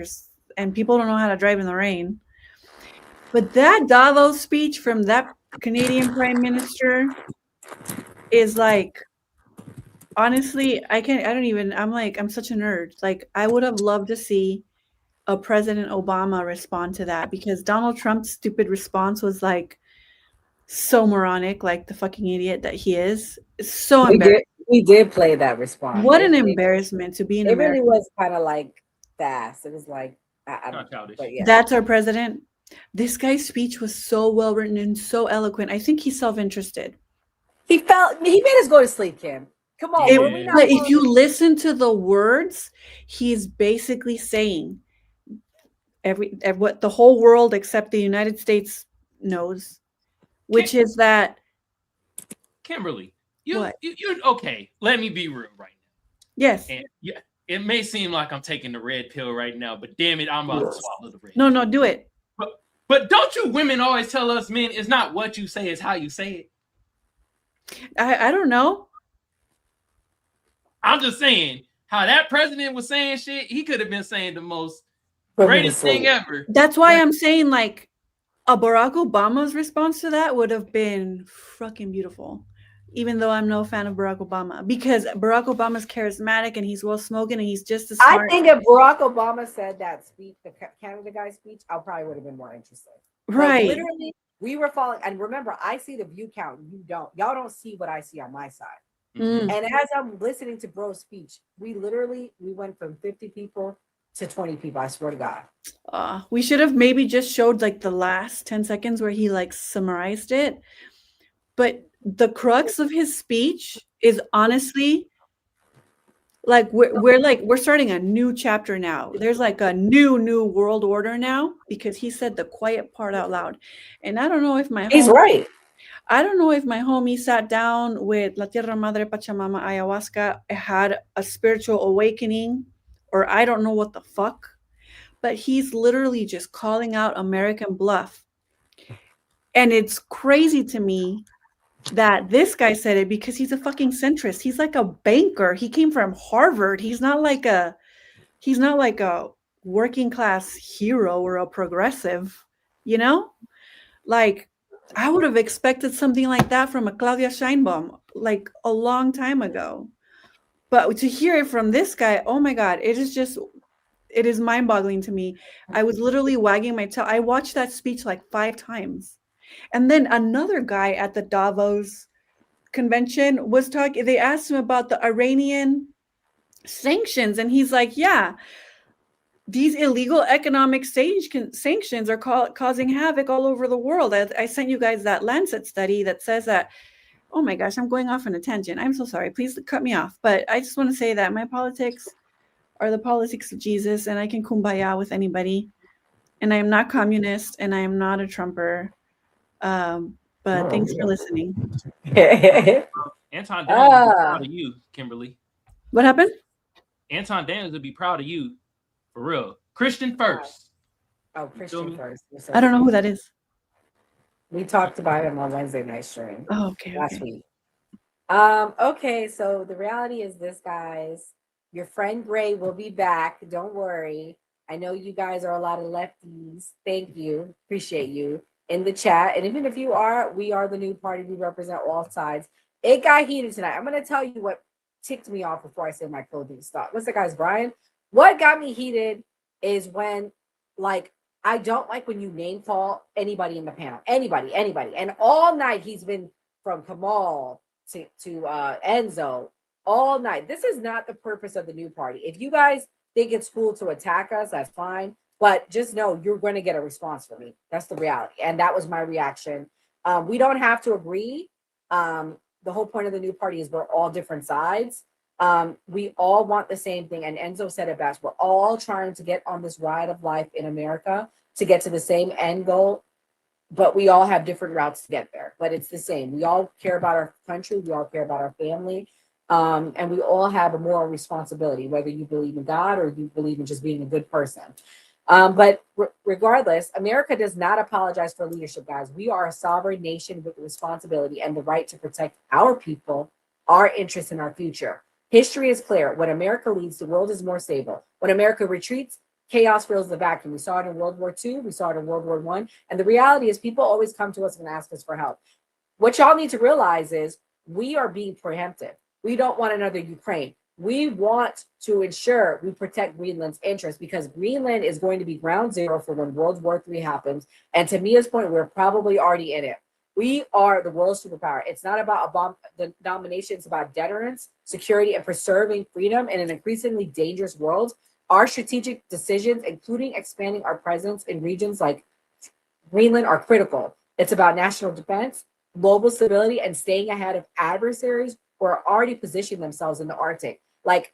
And people don't know how to drive in the rain. But that Davos speech from that Canadian Prime Minister is like, honestly, I'm such a nerd. Like, I would have loved to see a President Obama respond to that because Donald Trump's stupid response was like so moronic, like the fucking idiot that he is. It's so embarrassing. We did play that response. What an embarrassment to be in America. It really was kind of like fast. It was like, I don't know. But yeah. That's our president. This guy's speech was so well written and so eloquent. I think he's self-interested. He made us go to sleep, Kim. Come on, were we not? But if you listen to the words, he's basically saying what the whole world except the United States knows, which is that Kimberly, you okay? Let me be real right now. Yes. And yeah, it may seem like I'm taking the red pill right now, but damn it, I'm about to swallow the red. No, do it. But don't you women always tell us men it's not what you say, it's how you say it? I don't know. I'm just saying how that president was saying shit. He could have been saying the most greatest thing ever. That's why I'm saying like a Barack Obama's response to that would have been fucking beautiful. Even though I'm no fan of Barack Obama, because Barack Obama's charismatic and he's well spoken and he's just as smart. I think if Barack Obama said that speech, the Canada guy speech, I probably would have been more interested. Right. Like, literally, we were following, and remember, I see the view count. You don't. Y'all don't see what I see on my side. Mm. And as I'm listening to Bro's speech, we went from 50 people to 20 people. I swear to God. We should have maybe just showed like the last 10 seconds where he like summarized it. But the crux of his speech is honestly like we're starting a new chapter now. There's like a new world order now because he said the quiet part out loud. And I don't know if He's right. I don't know if my homie sat down with La Tierra Madre Pachamama Ayahuasca, had a spiritual awakening, or I don't know what the fuck, but he's literally just calling out American bluff. And it's crazy to me that this guy said it because he's a fucking centrist. He's like a banker. He came from Harvard. He's not like a working class hero or a progressive, you know? Like I would have expected something like that from a Claudia Sheinbaum like a long time ago. But to hear it from this guy, oh my God, it is mind-boggling to me. I was literally wagging my tail. I watched that speech like 5 times. And then another guy at the Davos convention was talking, they asked him about the Iranian sanctions. And he's like, yeah, these illegal economic sanctions are causing havoc all over the world. I sent you guys that Lancet study that says that, oh my gosh, I'm going off on a tangent. I'm so sorry. Please cut me off. But I just want to say that my politics are the politics of Jesus, and I can kumbaya with anybody. And I am not communist, and I am not a Trumper. But thanks for listening. Anton Daniels would be proud of you, Kimberly. What happened? Anton Daniels would be proud of you, for real. Christian first. Oh, Christian first. I don't know who that is. We talked about him on Wednesday night stream. Oh, okay. Last week. Okay, so the reality is this, guys. Your friend Gray will be back. Don't worry. I know you guys are a lot of lefties. Thank you. Appreciate you in the chat. And even if you are, we are the new party. We represent all sides. It got heated tonight. I'm going to tell you what ticked me off before I say my clothing stock. What's the guys, Brian? What got me heated is when, like, I don't like when you name call anybody in the panel. Anybody. And all night he's been from Kamal to Enzo all night. This is not the purpose of the new party. If you guys think it's cool to attack us, that's fine. But just know you're going to get a response from me. That's the reality. And that was my reaction. We don't have to agree. The whole point of the new party is we're all different sides. We all want the same thing. And Enzo said it best. We're all trying to get on this ride of life in America to get to the same end goal. But we all have different routes to get there. But it's the same. We all care about our country. We all care about our family. And we all have a moral responsibility, whether you believe in God or you believe in just being a good person. But regardless, America does not apologize for leadership, guys. We are a sovereign nation with the responsibility and the right to protect our people, our interests, and our future. History is clear. When America leads, the world is more stable. When America retreats, chaos fills the vacuum. We saw it in World War II. We saw it in World War I. And the reality is people always come to us and ask us for help. What y'all need to realize is we are being preemptive. We don't want another Ukraine. We want to ensure we protect Greenland's interests because Greenland is going to be ground zero for when World War III happens. And to Mia's point, we're probably already in it. We are the world superpower. It's not about the domination. It's about deterrence, security, and preserving freedom in an increasingly dangerous world. Our strategic decisions, including expanding our presence in regions like Greenland, are critical. It's about national defense, global stability and staying ahead of adversaries who are already positioning themselves in the Arctic. Like,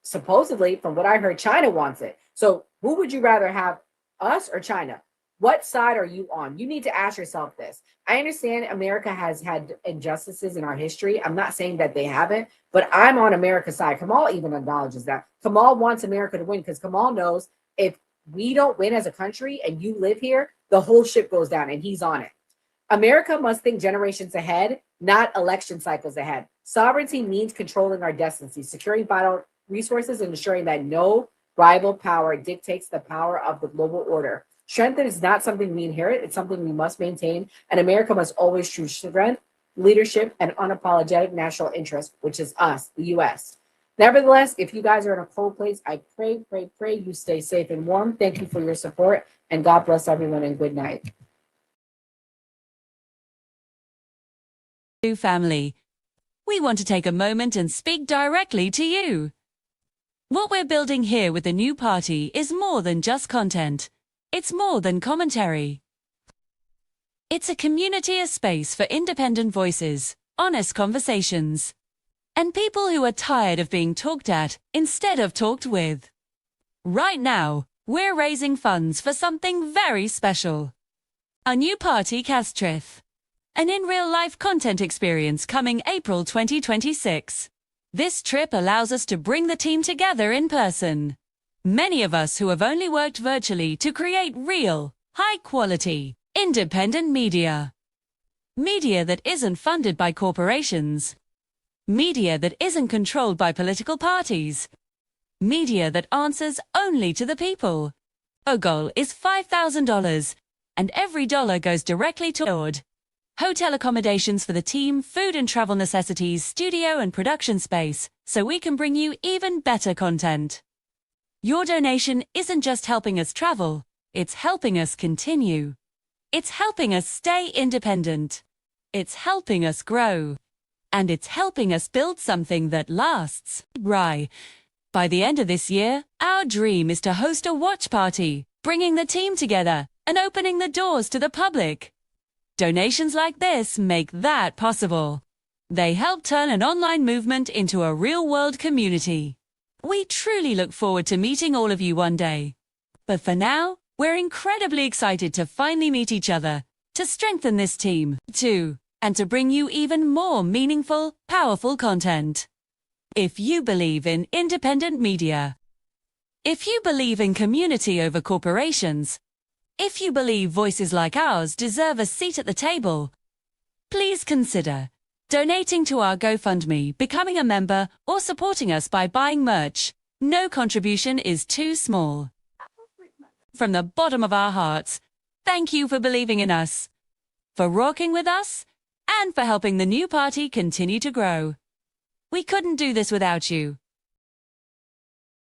supposedly, from what I heard, China wants it. So who would you rather have, us or China? What side are you on? You need to ask yourself this. I understand America has had injustices in our history. I'm not saying that they haven't, but I'm on America's side. Kamal even acknowledges that. Kamal wants America to win because Kamal knows if we don't win as a country and you live here, the whole ship goes down, and he's on it. America must think generations ahead, not election cycles ahead. Sovereignty means controlling our destiny, securing vital resources, and ensuring that no rival power dictates the power of the global order. Strength is not something we inherit, it's something we must maintain, and America must always choose strength, leadership, and unapologetic national interest, which is us, the U.S. Nevertheless, if you guys are in a cold place, I pray you stay safe and warm. Thank you for your support, and God bless everyone, and good night. Family, we want to take a moment and speak directly to you. What we're building here with the new party is more than just content. It's more than commentary. It's a community, a space for independent voices, honest conversations, and people who are tired of being talked at instead of talked with. Right now, we're raising funds for something very special. Our new party, Castrith. An in-real-life content experience coming April 2026. This trip allows us to bring the team together in person. Many of us who have only worked virtually to create real, high-quality, independent media. Media that isn't funded by corporations. Media that isn't controlled by political parties. Media that answers only to the people. Our goal is $5,000, and every dollar goes directly toward hotel accommodations for the team, food and travel necessities, studio and production space, so we can bring you even better content. Your donation isn't just helping us travel, it's helping us continue. It's helping us stay independent. It's helping us grow. And it's helping us build something that lasts. Right. By the end of this year, our dream is to host a watch party, bringing the team together and opening the doors to the public. Donations like this make that possible. They help turn an online movement into a real-world community. We truly look forward to meeting all of you one day. But for now, we're incredibly excited to finally meet each other, to strengthen this team, too, and to bring you even more meaningful, powerful content. If you believe in independent media, if you believe in community over corporations, if you believe voices like ours deserve a seat at the table, please consider donating to our GoFundMe, becoming a member, or supporting us by buying merch. No contribution is too small. From the bottom of our hearts, thank you for believing in us, for rocking with us, and for helping the new party continue to grow. We couldn't do this without you.